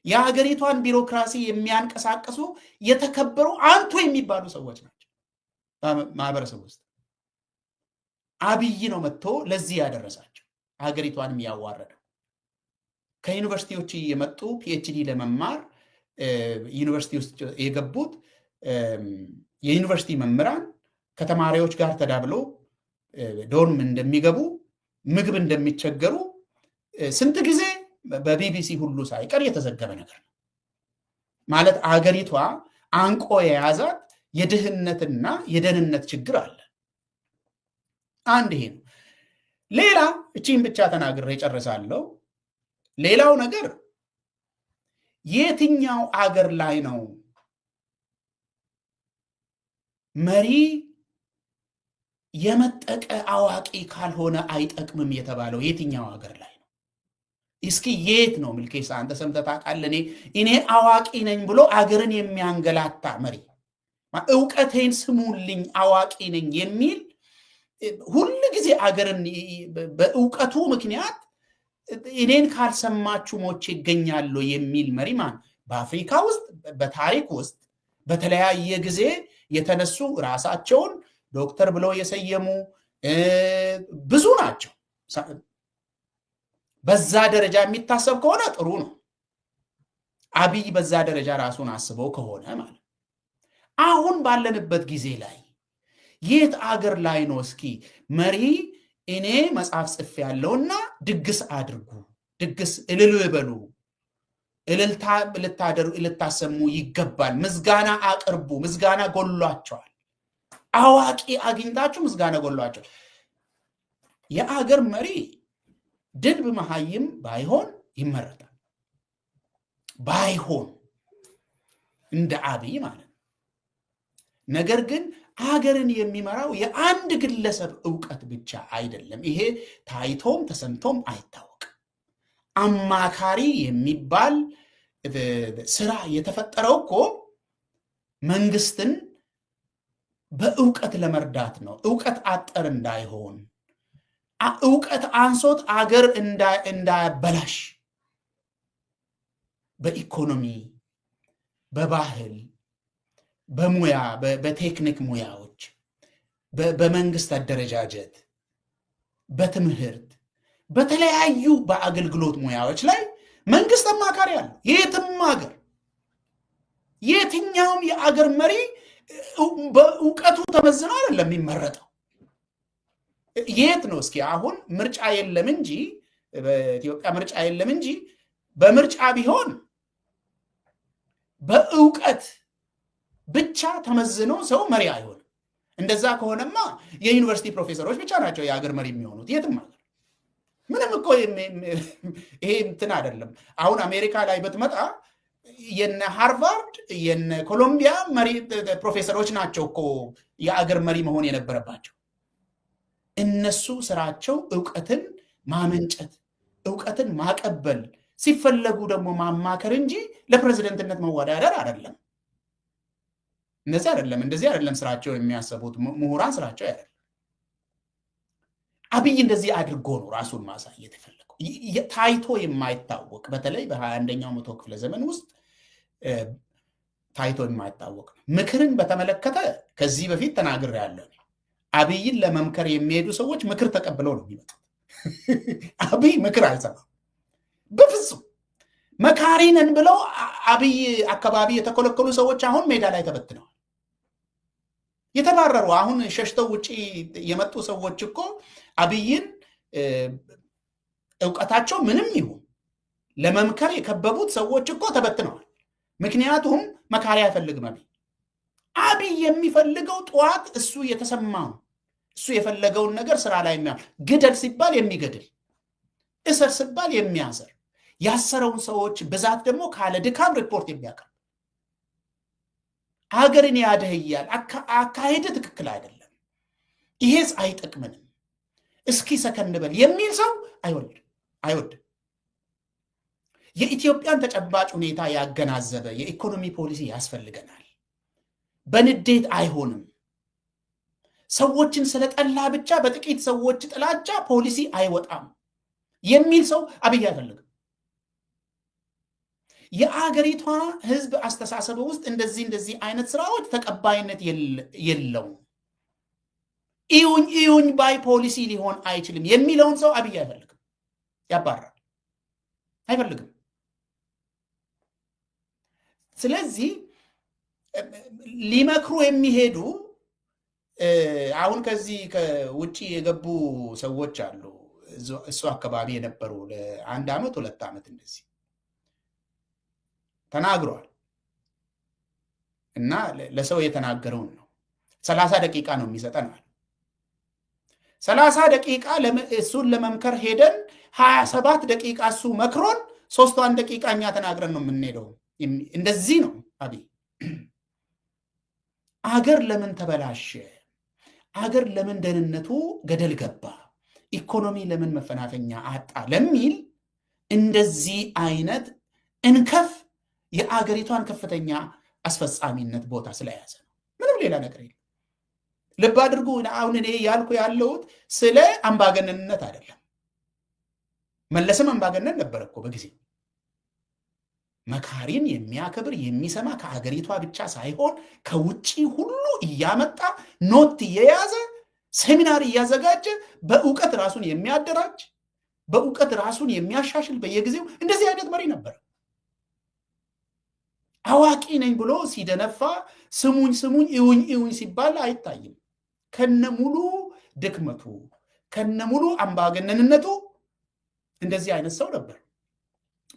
የሀገሪቷን ቢሮክራሲ የሚያንቀሳቅሱ የተከበሩ አንቱ የሚባሉ ሰዎች ናቸው ማህበረሰብ ውስጥ። አብይ ነው መጥቶ ለዚህ ያደረሳቸው፣ ሀገሪቷንም ያዋረደው። ከዩኒቨርሲቲዎች የመጡ ፒኤችዲ ለመማር ዩኒቨርሲቲ ውስጥ የገቡት የዩኒቨርሲቲ መምህራን ከተማሪዎች ጋር ተዳብሎ ዶርም እንደሚገቡ፣ ምግብ እንደሚቸገሩ ስንት ጊዜ በቢቢሲ ሁሉ ሳይቀር የተዘገበ ነገር ነው። ማለት አገሪቷ አንቆ የያዛት የድህነትና የደህንነት ችግር አለ። አንድ ይሄ ነው። ሌላ እቺን ብቻ ተናግሬ ጨርሳለሁ። ሌላው ነገር የትኛው አገር ላይ ነው መሪ የመጠቀ አዋቂ ካልሆነ አይጠቅምም የተባለው? የትኛው ሀገር ላይ ነው? እስኪ የት ነው ምልኬሳ አንተ ሰምተህ ታውቃለህ? እኔ አዋቂ ነኝ ብሎ አገርን የሚያንገላታ መሪ፣ እውቀቴን ስሙልኝ አዋቂ ነኝ የሚል ሁል ጊዜ አገርን በእውቀቱ ምክንያት እኔን ካልሰማችሁ ሞቼ ይገኛለሁ የሚል መሪ ማን? በአፍሪካ ውስጥ በታሪክ ውስጥ በተለያየ ጊዜ የተነሱ ራሳቸውን ዶክተር ብለው የሰየሙ ብዙ ናቸው። በዛ ደረጃ የሚታሰብ ከሆነ ጥሩ ነው። አብይ በዛ ደረጃ ራሱን አስበው ከሆነ ማለት አሁን ባለንበት ጊዜ ላይ የት አገር ላይ ነው እስኪ መሪ እኔ መጽሐፍ ጽፌ ያለውና ድግስ አድርጉ፣ ድግስ እልሉ ይበሉ፣ እልልታ ልታሰሙ ይገባል፣ ምስጋና አቅርቡ፣ ምስጋና ጎሏቸዋል፣ አዋቂ አግኝታችሁ ምስጋና ጎሏቸዋል። የአገር መሪ ድልብ መሃይም ባይሆን ይመረጣል። ባይሆን እንደ አብይ ማለት ነው። ነገር ግን ሀገርን የሚመራው የአንድ ግለሰብ እውቀት ብቻ አይደለም። ይሄ ታይቶም ተሰምቶም አይታወቅም። አማካሪ የሚባል ስራ የተፈጠረው እኮ መንግስትን በእውቀት ለመርዳት ነው። እውቀት አጠር እንዳይሆን፣ እውቀት አንሶት አገር እንዳያበላሽ በኢኮኖሚ፣ በባህል፣ በሙያ፣ በቴክኒክ ሙያዎች፣ በመንግስት አደረጃጀት፣ በትምህርት፣ በተለያዩ በአገልግሎት ሙያዎች ላይ መንግስት አማካሪ አለው። የትም ሀገር የትኛውም የአገር መሪ በእውቀቱ ተመዝኖ አይደለም የሚመረጠው። የት ነው እስኪ አሁን ምርጫ የለም እንጂ በኢትዮጵያ ምርጫ የለም እንጂ በምርጫ ቢሆን በእውቀት ብቻ ተመዝኖ ሰው መሪ አይሆንም። እንደዛ ከሆነማ የዩኒቨርሲቲ ፕሮፌሰሮች ብቻ ናቸው የሀገር መሪ የሚሆኑት የትም ሀገር። ምንም እኮ ይሄ እንትን አይደለም። አሁን አሜሪካ ላይ ብትመጣ የነ ሃርቫርድ የነ ኮሎምቢያ መሪ ፕሮፌሰሮች ናቸው እኮ የአገር መሪ መሆን የነበረባቸው። እነሱ ስራቸው እውቀትን ማመንጨት፣ እውቀትን ማቀበል፣ ሲፈለጉ ደግሞ ማማከር እንጂ ለፕሬዝደንትነት መወዳደር አይደለም። እንደዚህ አይደለም ስራቸው የሚያሰቡት ምሁራን ስራቸው አይደለም። አብይ እንደዚህ አድርጎ ነው ራሱን ማሳየት የፈለገው። ታይቶ የማይታወቅ በተለይ በ21ኛው መቶ ክፍለ ዘመን ውስጥ ታይቶ የማይታወቅ ነው። ምክርን በተመለከተ ከዚህ በፊት ተናግሬያለሁ። አብይን ለመምከር የሚሄዱ ሰዎች ምክር ተቀብለው ነው የሚመጡት። አብይ ምክር አይሰማም በፍጹም። መካሪ ነን ብለው አብይ አካባቢ የተኮለኮሉ ሰዎች አሁን ሜዳ ላይ ተበትነዋል፣ የተባረሩ። አሁን ሸሽተው ውጪ የመጡ ሰዎች እኮ አብይን እውቀታቸው ምንም ይሁን ለመምከር የከበቡት ሰዎች እኮ ተበትነዋል። ምክንያቱም መካሪ አይፈልግም። አብይ የሚፈልገው ጠዋት እሱ የተሰማው እሱ የፈለገውን ነገር ስራ ላይ ግደል ሲባል የሚገድል፣ እስር ሲባል የሚያስር፣ ያሰረውን ሰዎች ብዛት ደግሞ ካለ ድካም ሪፖርት የሚያቀርብ፣ ሀገርን ያደህያል፣ አካሄድ ትክክል አይደለም፣ ይሄስ አይጠቅምንም፣ እስኪ ሰከን በል የሚል ሰው አይወድም። የኢትዮጵያን ተጨባጭ ሁኔታ ያገናዘበ የኢኮኖሚ ፖሊሲ ያስፈልገናል። በንዴት አይሆንም። ሰዎችን ስለጠላ ብቻ በጥቂት ሰዎች ጥላቻ ፖሊሲ አይወጣም የሚል ሰው አብይ አይፈልግም። የአገሪቷ ህዝብ አስተሳሰብ ውስጥ እንደዚህ አይነት ስራዎች ተቀባይነት የለውም። ኢዩኝ ባይ ፖሊሲ ሊሆን አይችልም የሚለውን ሰው አብይ አይፈልግም፣ ያባራል፣ አይፈልግም። ስለዚህ ሊመክሩ የሚሄዱ አሁን ከዚህ ከውጪ የገቡ ሰዎች አሉ። እሱ አካባቢ የነበሩ ለአንድ ዓመት 2 ዓመት እንደዚህ ተናግረዋል እና ለሰው የተናገረውን ነው 30 ደቂቃ ነው የሚሰጠናል። 30 ደቂቃ እሱን ለመምከር ሄደን 27 ደቂቃ እሱ መክሮን 3 ደቂቃ እኛ ተናግረን ነው የምንሄደው። እንደዚህ ነው አብይ። አገር ለምን ተበላሸ? አገር ለምን ደህንነቱ ገደል ገባ? ኢኮኖሚ ለምን መፈናፈኛ አጣ? ለሚል እንደዚህ አይነት እንከፍ የአገሪቷን ከፍተኛ አስፈጻሚነት ቦታ ስለያዘ ነው። ምንም ሌላ ነገር የለም። ልብ አድርጉ። አሁን እኔ ያልኩ ያለሁት ስለ አምባገነንነት አይደለም። መለስም አምባገነን ነበር እኮ በጊዜው። መካሪን የሚያከብር የሚሰማ ከአገሪቷ ብቻ ሳይሆን ከውጪ ሁሉ እያመጣ ኖት እየያዘ ሴሚናር እያዘጋጀ በእውቀት ራሱን የሚያደራጅ በእውቀት ራሱን የሚያሻሽል በየጊዜው እንደዚህ አይነት መሪ ነበር። አዋቂ ነኝ ብሎ ሲደነፋ ስሙኝ እዩኝ ሲባል አይታይም። ከነሙሉ ድክመቱ ከነሙሉ አምባገነንነቱ እንደዚህ አይነት ሰው ነበር።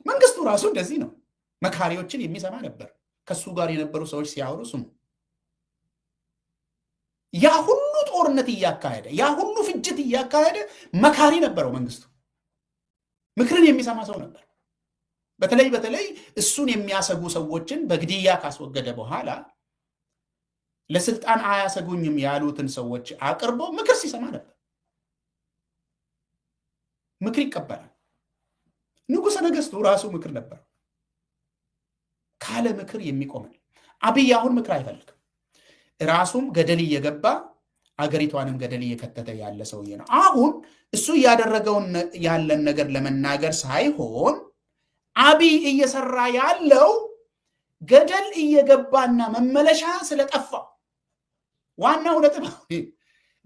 መንግስቱ ራሱ እንደዚህ ነው። መካሪዎችን የሚሰማ ነበር። ከሱ ጋር የነበሩ ሰዎች ሲያወሩ ስሙ። ያ ሁሉ ጦርነት እያካሄደ ያ ሁሉ ፍጅት እያካሄደ መካሪ ነበረው መንግስቱ። ምክርን የሚሰማ ሰው ነበር። በተለይ እሱን የሚያሰጉ ሰዎችን በግድያ ካስወገደ በኋላ ለስልጣን አያሰጉኝም ያሉትን ሰዎች አቅርቦ ምክር ሲሰማ ነበር። ምክር ይቀበላል። ንጉሠ ነገሥቱ ራሱ ምክር ነበር። ካለ ምክር የሚቆም አብይ አሁን ምክር አይፈልግም። ራሱም ገደል እየገባ አገሪቷንም ገደል እየከተተ ያለ ሰውዬ ነው። አሁን እሱ እያደረገውን ያለን ነገር ለመናገር ሳይሆን አብይ እየሰራ ያለው ገደል እየገባና መመለሻ ስለጠፋ ዋናው ነጥብ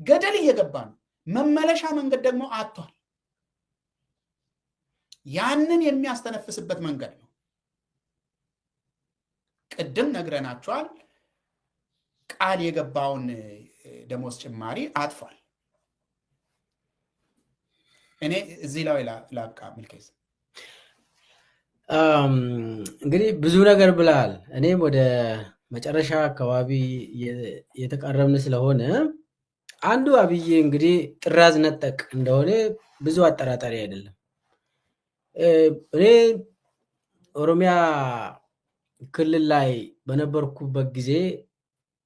ገደል እየገባ ነው፣ መመለሻ መንገድ ደግሞ አጥቷል። ያንን የሚያስተነፍስበት መንገድ ነው። ቅድም ነግረናቸዋል። ቃል የገባውን ደሞዝ ጭማሪ አጥፏል። እኔ እዚህ ላይ ላብቃ። ምልኬዝ እንግዲህ ብዙ ነገር ብለሃል። እኔም ወደ መጨረሻ አካባቢ የተቃረብን ስለሆነ አንዱ አብይ እንግዲህ ጥራዝ ነጠቅ እንደሆነ ብዙ አጠራጣሪ አይደለም። እኔ ኦሮሚያ ክልል ላይ በነበርኩበት ጊዜ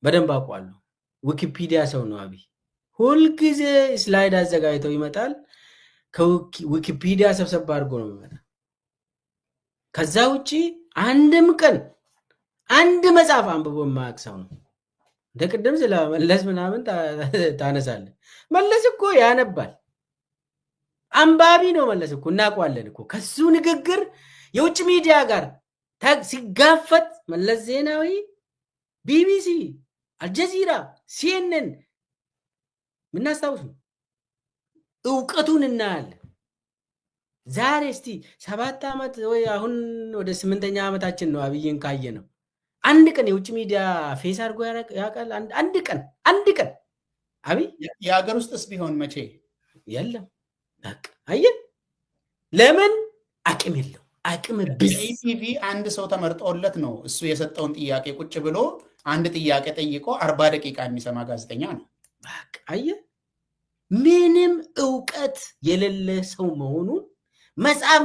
በደንብ አውቀዋለሁ። ዊኪፒዲያ ሰው ነው አብይ። ሁልጊዜ ስላይድ አዘጋጅተው ይመጣል። ከዊኪፒዲያ ሰብሰብ አድርጎ ነው የሚመጣ። ከዛ ውጭ አንድም ቀን አንድ መጽሐፍ አንብቦ የማያውቅ ሰው ነው። እንደቅድም ስለ መለስ ምናምን ታነሳለህ። መለስ እኮ ያነባል፣ አንባቢ ነው መለስ እኮ እናውቀዋለን እኮ። ከሱ ንግግር የውጭ ሚዲያ ጋር ሲጋፈጥ መለስ ዜናዊ ቢቢሲ፣ አልጀዚራ፣ ሲኤንኤን ምናስታውስ ነው። እውቀቱን እናያለን። ዛሬ እስቲ 7 ዓመት ወይ አሁን ወደ 8ኛ ዓመታችን ነው አብይን ካየ ነው። አንድ ቀን የውጭ ሚዲያ ፌስ አድርጎ ያውቃል? አንድ ቀን አብይ የሀገር ውስጥስ ቢሆን መቼ? የለም። በቃ አየህ፣ ለምን አቅም የለው። አቅም ኢቲቪ አንድ ሰው ተመርጦለት ነው እሱ የሰጠውን ጥያቄ ቁጭ ብሎ አንድ ጥያቄ ጠይቆ 40 ደቂቃ የሚሰማ ጋዜጠኛ ነው። በቃ አየህ፣ ምንም እውቀት የሌለ ሰው መሆኑን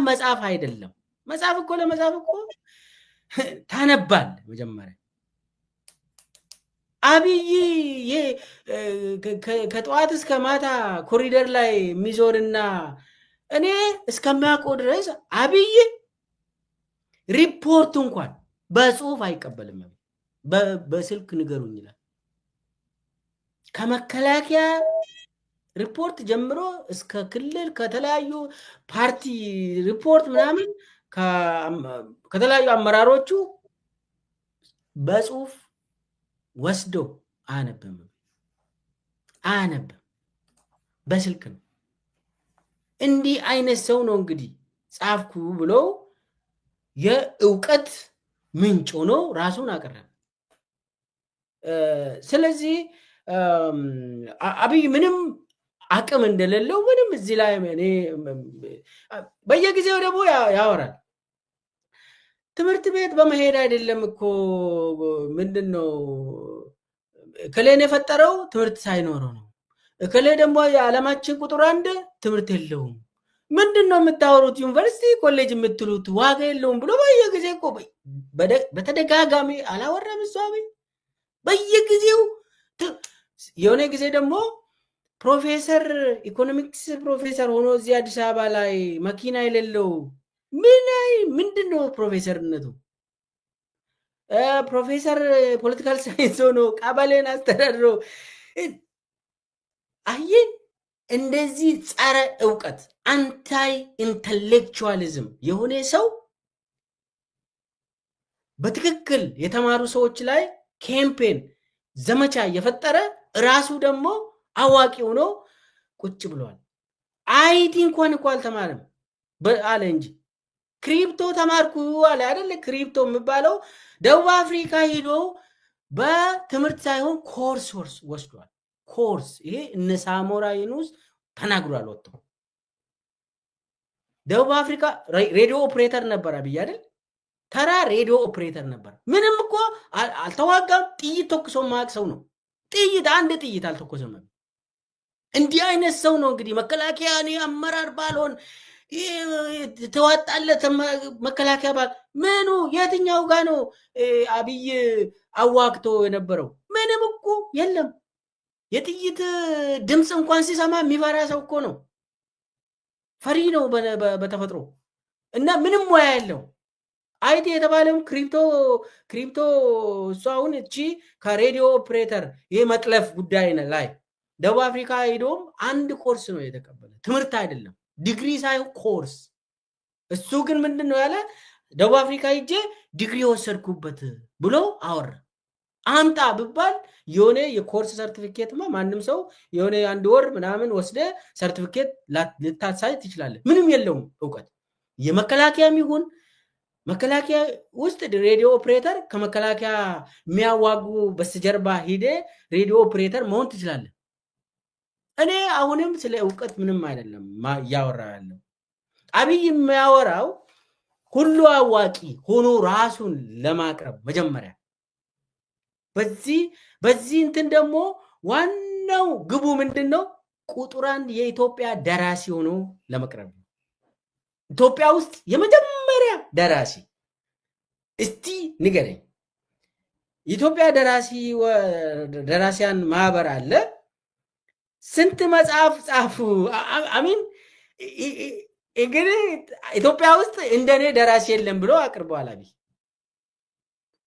መጽሐፍ አይደለም። መጽሐፍ እኮ ለመጽሐፍ እኮ ታነባል። መጀመሪያ አብይ ከጠዋት እስከ ማታ ኮሪደር ላይ የሚዞርና እኔ እስከሚያውቀው ድረስ አብይ ሪፖርት እንኳን በጽሁፍ አይቀበልም። በስልክ ንገሩኝ ይላል። ከመከላከያ ሪፖርት ጀምሮ እስከ ክልል ከተለያዩ ፓርቲ ሪፖርት ምናምን ከተለያዩ አመራሮቹ በጽሁፍ ወስዶ አያነብም። በስልክ ነው። እንዲህ አይነት ሰው ነው እንግዲህ ጻፍኩ ብሎ የእውቀት ምንጭ ሆኖ ራሱን አቀረበ። ስለዚህ አብይ ምንም አቅም እንደሌለው ምንም እዚህ ላይ በየጊዜው ደግሞ ያወራል። ትምህርት ቤት በመሄድ አይደለም እኮ ምንድን ነው እከሌን የፈጠረው ትምህርት ሳይኖረው ነው። እከሌ ደግሞ የዓለማችን ቁጥር 1 ትምህርት የለውም። ምንድን ነው የምታወሩት? ዩኒቨርሲቲ ኮሌጅ የምትሉት ዋጋ የለውም ብሎ በየጊዜ እኮ በተደጋጋሚ አላወራም እሱ አብይ። በየጊዜው የሆነ ጊዜ ደግሞ ፕሮፌሰር ኢኮኖሚክስ ፕሮፌሰር ሆኖ እዚህ አዲስ አበባ ላይ መኪና የሌለው ምንድን ነው ፕሮፌሰርነቱ? ፕሮፌሰር ፖለቲካል ሳይንስ ሆኖ ቀበሌን አስተዳድሮ አየህ፣ እንደዚህ ጸረ እውቀት አንታይ ኢንተሌክቹዋሊዝም የሆነ ሰው በትክክል የተማሩ ሰዎች ላይ ካምፔን ዘመቻ እየፈጠረ ራሱ ደግሞ አዋቂ ሆኖ ቁጭ ብሏል። አይቲ እንኳን እኮ አልተማረም አለ እንጂ ክሪፕቶ ተማርኩ አለ አይደለ? ክሪፕቶ የሚባለው ደቡብ አፍሪካ ሄዶ በትምህርት ሳይሆን ኮርስ ወስዷል። ኮርስ ይሄ እነ ሳሞራ ዩኑስ ተናግሯል። ወጥቶ ደቡብ አፍሪካ ሬዲዮ ኦፕሬተር ነበር አብይ አይደል? ተራ ሬዲዮ ኦፕሬተር ነበር። ምንም እኮ አልተዋጋም። ጥይት ተኩሶ ማቅ ሰው ነው። አንድ ጥይት አልተኮሰም። እንዲህ አይነት ሰው ነው እንግዲህ መከላከያ እኔ አመራር ባልሆን ተዋጣለት መከላከያ ባል ምኑ የትኛው ጋ ነው አብይ አዋግቶ የነበረው? ምንም እኮ የለም። የጥይት ድምፅ እንኳን ሲሰማ የሚፈራ ሰው እኮ ነው። ፈሪ ነው በተፈጥሮ እና ምንም ሙያ ያለው አይቲ የተባለም ክሪፕቶ እሱ አሁን እቺ ከሬዲዮ ኦፕሬተር ይሄ መጥለፍ ጉዳይ ላይ ደቡብ አፍሪካ ሄዶም አንድ ኮርስ ነው የተቀበለ፣ ትምህርት አይደለም ዲግሪ ሳይሆን ኮርስ። እሱ ግን ምንድን ነው ያለ? ደቡብ አፍሪካ ሄጄ ዲግሪ ወሰድኩበት ብሎ አወራ። አምጣ ብባል የሆነ የኮርስ ሰርቲፊኬትማ ማንም ሰው የሆነ 1 ወር ምናምን ወስደ ሰርቲፊኬት ልታሳይ ትችላለህ። ምንም የለውም እውቀት። የመከላከያም ይሁን መከላከያ ውስጥ ሬዲዮ ኦፕሬተር ከመከላከያ የሚያዋጉ በስተጀርባ ሂደ ሬዲዮ ኦፕሬተር መሆን ትችላለህ። እኔ አሁንም ስለ እውቀት ምንም አይደለም እያወራ ያለው። አብይ የሚያወራው ሁሉ አዋቂ ሆኖ ራሱን ለማቅረብ መጀመሪያ በዚህ እንትን ደግሞ ዋናው ግቡ ምንድን ነው? ቁጥር 1 የኢትዮጵያ ደራሲ ሆኖ ለመቅረብ ነው። ኢትዮጵያ ውስጥ የመጀመሪያ ደራሲ እስቲ ንገረኝ። ኢትዮጵያ ደራሲያን ማህበር አለ። ስንት መጽሐፍ ጻፉ? አሚን እንግዲህ ኢትዮጵያ ውስጥ እንደኔ ደራሲ የለም ብሎ አቅርበዋል አብይ።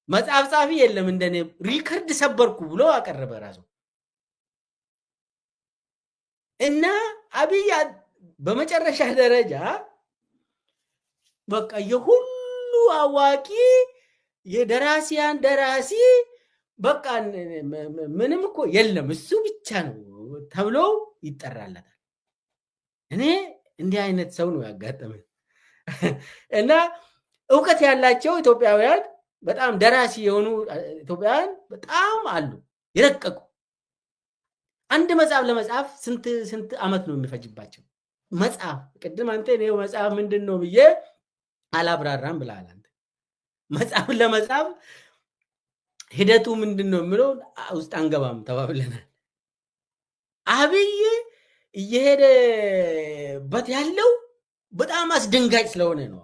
መጽሐፍ ጻፊ የለም እንደኔ ሪከርድ ሰበርኩ ብሎ አቀረበ ራሱ እና አብይ በመጨረሻ ደረጃ በቃ የሁሉ አዋቂ የደራሲያን ደራሲ በቃ ምንም እኮ የለም እሱ ብቻ ነው ተብሎ ይጠራለታል። እኔ እንዲህ አይነት ሰው ነው ያጋጠመኝ እና እውቀት ያላቸው ኢትዮጵያውያን በጣም ደራሲ የሆኑ ኢትዮጵያውያን በጣም አሉ የረቀቁ። አንድ መጽሐፍ ለመጻፍ ስንት ዓመት ነው የሚፈጅባቸው? መጽሐፍ ቅድም አንተ ነው መጽሐፍ ምንድነው ብዬ አላብራራም ብለሃል አንተ። መጽሐፍ ለመጻፍ ሂደቱ ምንድነው የሚለው ውስጥ አንገባም ተባብለናል። አብይ እየሄደበት ያለው በጣም አስደንጋጭ ስለሆነ ነው።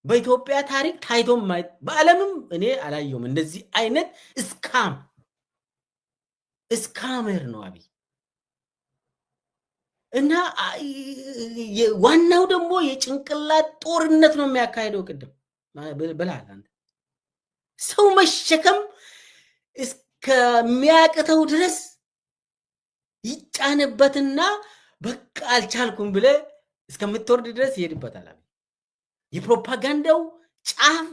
በኢትዮጵያ ታሪክ ታይቶም በዓለምም እኔ አላየውም እንደዚህ አይነት እስካመር ነው አብይ። እና ዋናው ደግሞ የጭንቅላት ጦርነት ነው የሚያካሄደው። ቅድም ብለሃል አንተ ሰው መሸከም እስከሚያቅተው ድረስ ይጫንበትና በቃ አልቻልኩም ብለ እስከምትወርድ ድረስ ይሄድበታል። የፕሮፓጋንዳው ጫፍ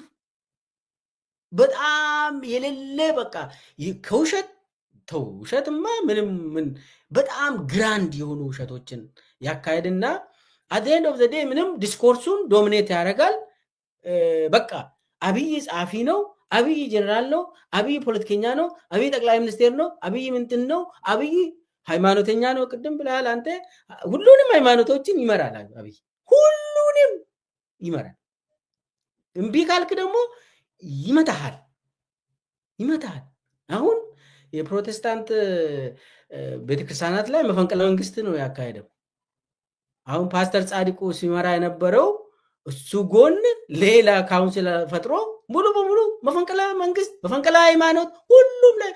በጣም የሌለ በቃ ከውሸት ተው ውሸትማ ምን በጣም ግራንድ የሆኑ ውሸቶችን ያካሄድና at the end of the day ምንም ዲስኮርሱን ዶሚኔት ያደርጋል። በቃ አብይ ጻፊ ነው፣ አብይ ጀነራል ነው፣ አብይ ፖለቲከኛ ነው፣ አብይ ጠቅላይ ሚኒስቴር ነው፣ አብይ ምንትን ነው፣ አብይ ሃይማኖተኛ ነው። ቅድም ብለሃል አንተ ሁሉንም ሃይማኖቶችን ይመራል አብይ፣ ሁሉንም ይመራል። እምቢ ካልክ ደግሞ ይመታሃል። አሁን የፕሮቴስታንት ቤተክርስቲያናት ላይ መፈንቅለ መንግስት ነው ያካሄደው። አሁን ፓስተር ጻድቁ ሲመራ የነበረው እሱ ጎን ሌላ ካውንስል ፈጥሮ ሙሉ በሙሉ መፈንቅለ መንግስት፣ መፈንቅለ ሃይማኖት፣ ሁሉም ላይ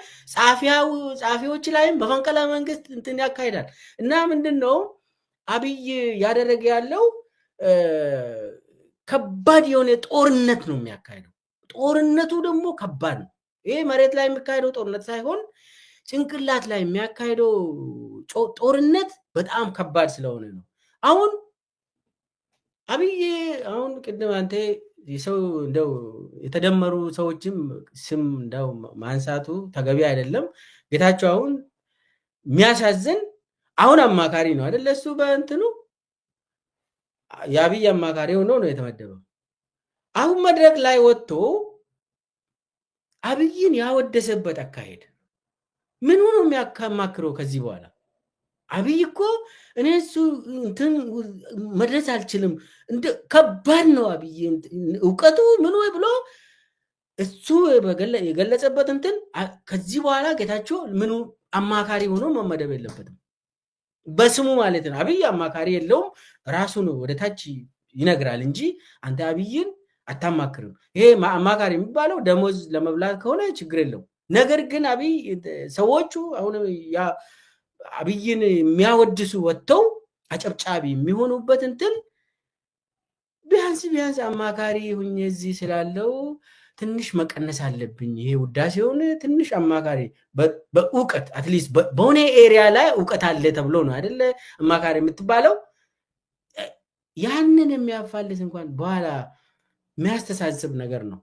ጻፊዎች ላይም መፈንቅለ መንግስት እንትን ያካሄዳል። እና ምንድነው አብይ ያደረገ ያለው ከባድ የሆነ ጦርነት ነው የሚያካሄደው። ጦርነቱ ደግሞ ከባድ ነው። ይሄ መሬት ላይ የሚካሄደው ጦርነት ሳይሆን ጭንቅላት ላይ የሚያካሄደው ጦርነት በጣም ከባድ ስለሆነ ነው። አሁን አብይ አሁን ቅድም አንተ የሰው እንደው የተደመሩ ሰዎችም ስም እንደው ማንሳቱ ተገቢ አይደለም። ጌታቸው አሁን የሚያሳዝን አሁን አማካሪ ነው አይደል? እሱ በእንትኑ የአብይ አማካሪ ሆኖ ነው የተመደበው። አሁን መድረክ ላይ ወጥቶ አብይን ያወደሰበት አካሄድ ምን ሆኖ የሚያማክረው? ከዚህ በኋላ አብይ እኮ እኔ እሱ እንትን መድረስ አልችልም እንደ ከባድ ነው አብይ እውቀቱ ምን ወይ ብሎ እሱ የገለጸበት እንትን ከዚህ በኋላ ጌታቸው ምኑ አማካሪ ሆኖ መመደብ የለበትም። በስሙ ማለት ነው። አብይ አማካሪ የለውም፣ ራሱ ነው ወደ ታች ይነግራል እንጂ አንተ አብይን አታማክርም። ይሄ አማካሪ የሚባለው ደሞዝ ለመብላት ከሆነ ችግር የለው። ነገር ግን አብይ ሰዎቹ አሁን አብይን የሚያወድሱ ወጥተው አጨብጫቢ የሚሆኑበት እንትን ቢያንስ አማካሪ ሁኜ እዚህ ስላለው ትንሽ መቀነስ አለብኝ። ይሄ ውዳሴውን ትንሽ አማካሪ በእውቀት አትሊስት በሆነ ኤሪያ ላይ እውቀት አለ ተብሎ ነው አይደለ አማካሪ የምትባለው። ያንን የሚያፋልስ እንኳን በኋላ የሚያስተሳስብ ነገር ነው።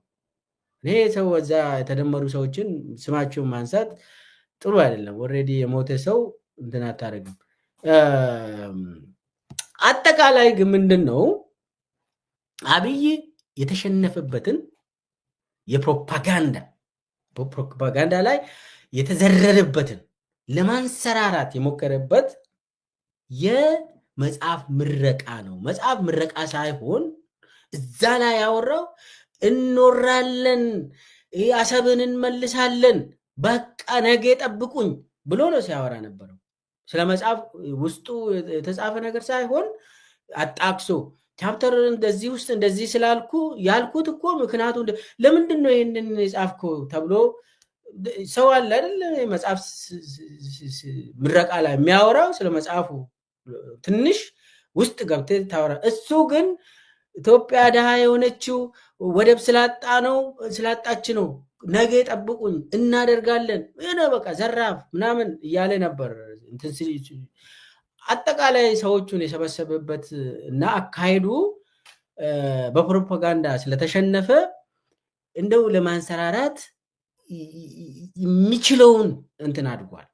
እኔ ሰው እዛ የተደመሩ ሰዎችን ስማቸውን ማንሳት ጥሩ አይደለም። ኦልሬዲ የሞተ ሰው እንትን አታደርግም። አጠቃላይ ግን ምንድነው አብይ የተሸነፈበትን የፕሮፓጋንዳ ላይ የተዘረረበትን ለማንሰራራት የሞከረበት የመጽሐፍ ምረቃ ነው። መጽሐፍ ምረቃ ሳይሆን እዛ ላይ ያወራው እንኖራለን፣ አሰብን እንመልሳለን፣ በቃ ነገ ጠብቁኝ ብሎ ነው ሲያወራ ነበረው። ስለ መጽሐፍ ውስጡ የተጻፈ ነገር ሳይሆን አጣቅሶ ቻፕተር እንደዚህ ውስጥ እንደዚህ ስላልኩ ያልኩት እኮ ምክንያቱ ለምንድን ነው ይሄንን የጻፍኩ ተብሎ ሰው አለ አይደል? መጽሐፍ ምረቃ ላይ የሚያወራው ስለ መጽሐፉ ትንሽ ውስጥ ገብተህ ታወራ። እሱ ግን ኢትዮጵያ ድሃ የሆነችው ወደብ ስላጣች ነው ነገ ጠብቁኝ እናደርጋለን በቃ ዘራፍ ምናምን እያለ ነበር። አጠቃላይ ሰዎቹን የሰበሰበበት እና አካሄዱ በፕሮፓጋንዳ ስለተሸነፈ እንደው ለማንሰራራት የሚችለውን እንትን አድርጓል።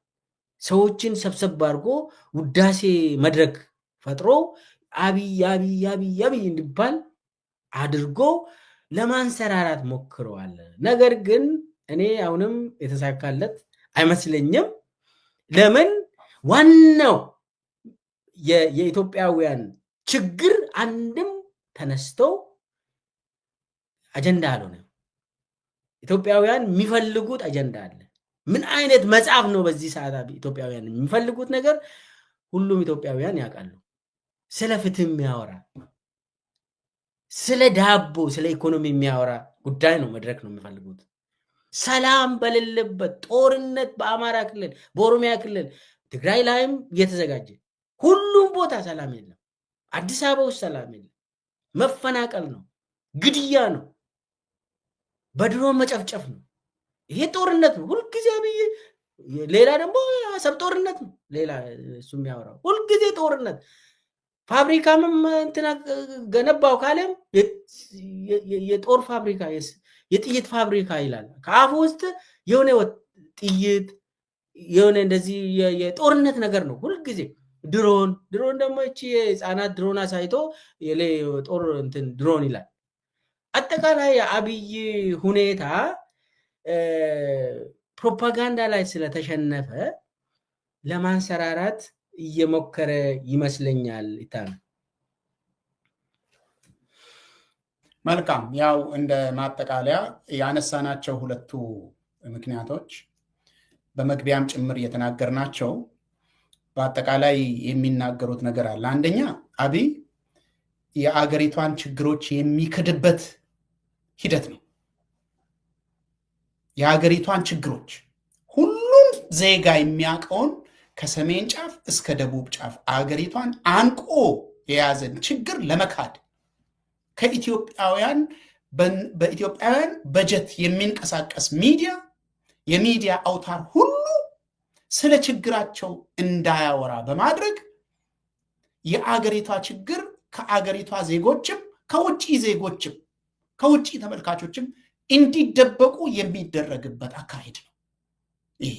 ሰዎችን ሰብሰብ አድርጎ ውዳሴ መድረክ ፈጥሮ አብይ እንዲባል አድርጎ ለማንሰራራት ሞክረዋል። ነገር ግን እኔ አሁንም የተሳካለት አይመስለኝም። ለምን? ዋናው የኢትዮጵያውያን ችግር አንድም ተነስተው አጀንዳ አልሆነም። ኢትዮጵያውያን የሚፈልጉት አጀንዳ አለ። ምን አይነት መጽሐፍ ነው በዚህ ሰዓት ኢትዮጵያውያን የሚፈልጉት ነገር? ሁሉም ኢትዮጵያውያን ያውቃሉ። ስለ ፍትህ የሚያወራ፣ ስለ ዳቦ፣ ስለ ኢኮኖሚ የሚያወራ ጉዳይ ነው መድረክ ነው የሚፈልጉት። ሰላም በሌለበት ጦርነት በአማራ ክልል፣ በኦሮሚያ ክልል፣ ትግራይ ላይም እየተዘጋጀ ሁሉም ቦታ ሰላም የለም። አዲስ አበባ ውስጥ ሰላም የለም። መፈናቀል ነው፣ ግድያ ነው፣ በድሮን መጨፍጨፍ ነው። ይሄ ጦርነት ነው ሁልጊዜ። ሌላ ደግሞ ሰብ ጦርነት ነው። ሌላ እሱ የሚያወራው ሁልጊዜ ጦርነት። ፋብሪካም እንትና ገነባው ካለም የጦር ፋብሪካ የጥይት ፋብሪካ ይላል። ከአፉ ውስጥ የሆነ ጥይት የሆነ እንደዚህ የጦርነት ነገር ነው ሁልጊዜ። ድሮን ደግሞ እቺ የህፃናት ድሮን አሳይቶ የጦር እንትን ድሮን ይላል። አጠቃላይ የአብይ ሁኔታ ፕሮፓጋንዳ ላይ ስለተሸነፈ ለማንሰራራት እየሞከረ ይመስለኛል። ይታነ መልካም። ያው እንደ ማጠቃለያ ያነሳናቸው ሁለቱ ምክንያቶች በመግቢያም ጭምር እየተናገርናቸው በአጠቃላይ የሚናገሩት ነገር አለ። አንደኛ አብይ የአገሪቷን ችግሮች የሚክድበት ሂደት ነው። የሀገሪቷን ችግሮች ሁሉም ዜጋ የሚያውቀውን ከሰሜን ጫፍ እስከ ደቡብ ጫፍ አገሪቷን አንቆ የያዘን ችግር ለመካድ በኢትዮጵያውያን በጀት የሚንቀሳቀስ የሚዲያ አውታር ሁሉ ስለ ችግራቸው እንዳያወራ በማድረግ የአገሪቷ ችግር ከአገሪቷ ዜጎችም ከውጭ ተመልካቾችም እንዲደበቁ የሚደረግበት አካሄድ ነው። ይሄ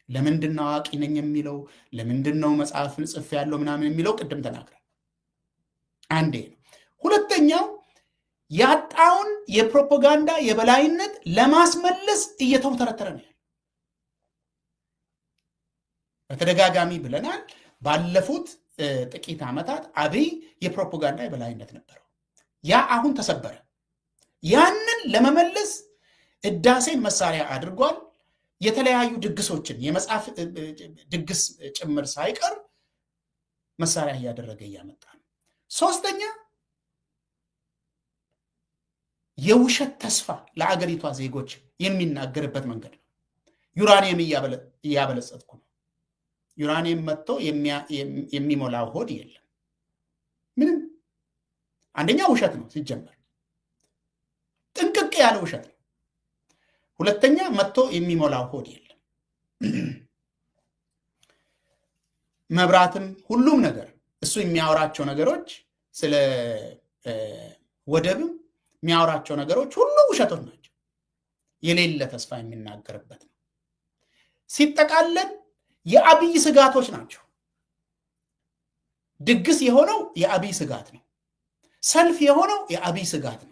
ለምንድነው አዋቂ ነኝ የሚለው? ለምንድነው መጽሐፍን ጽፍ ያለው ምናምን የሚለው? ቅድም ተናግረን አንዴ ነው። ሁለተኛው ያጣውን የፕሮፓጋንዳ የበላይነት ለማስመለስ እየተውተረተረ ነው። በተደጋጋሚ ብለናል። ባለፉት ጥቂት ዓመታት አብይ የፕሮፓጋንዳ የበላይነት ነበረው። ያ አሁን ተሰበረ። ያንን ለመመለስ እዳሴን መሳሪያ አድርጓል። የተለያዩ ድግሶችን የመጽሐፍ ድግስ ጭምር ሳይቀር መሳሪያ እያደረገ እያመጣ ነው። ሶስተኛ የውሸት ተስፋ ለአገሪቷ ዜጎች የሚናገርበት መንገድ ነው። ዩራኒየም እያበለጸጥኩ ነው። ዩራኒየም መጥቶ የሚሞላው ሆድ የለም። ምንም። አንደኛ ውሸት ነው ሲጀመር፣ ጥንቅቅ ያለ ውሸት ነው። ሁለተኛ መጥቶ የሚሞላው ሆድ የለም። መብራትም ሁሉም ነገር እሱ የሚያወራቸው ነገሮች ስለ ወደብም የሚያወራቸው ነገሮች ሁሉ ውሸቶች ናቸው። የሌለ ተስፋ የሚናገርበት ነው። ሲጠቃለል የአብይ ስጋቶች ናቸው። ድግስ የሆነው የአብይ ስጋት ነው። ሰልፍ የሆነው የአብይ ስጋት ነው።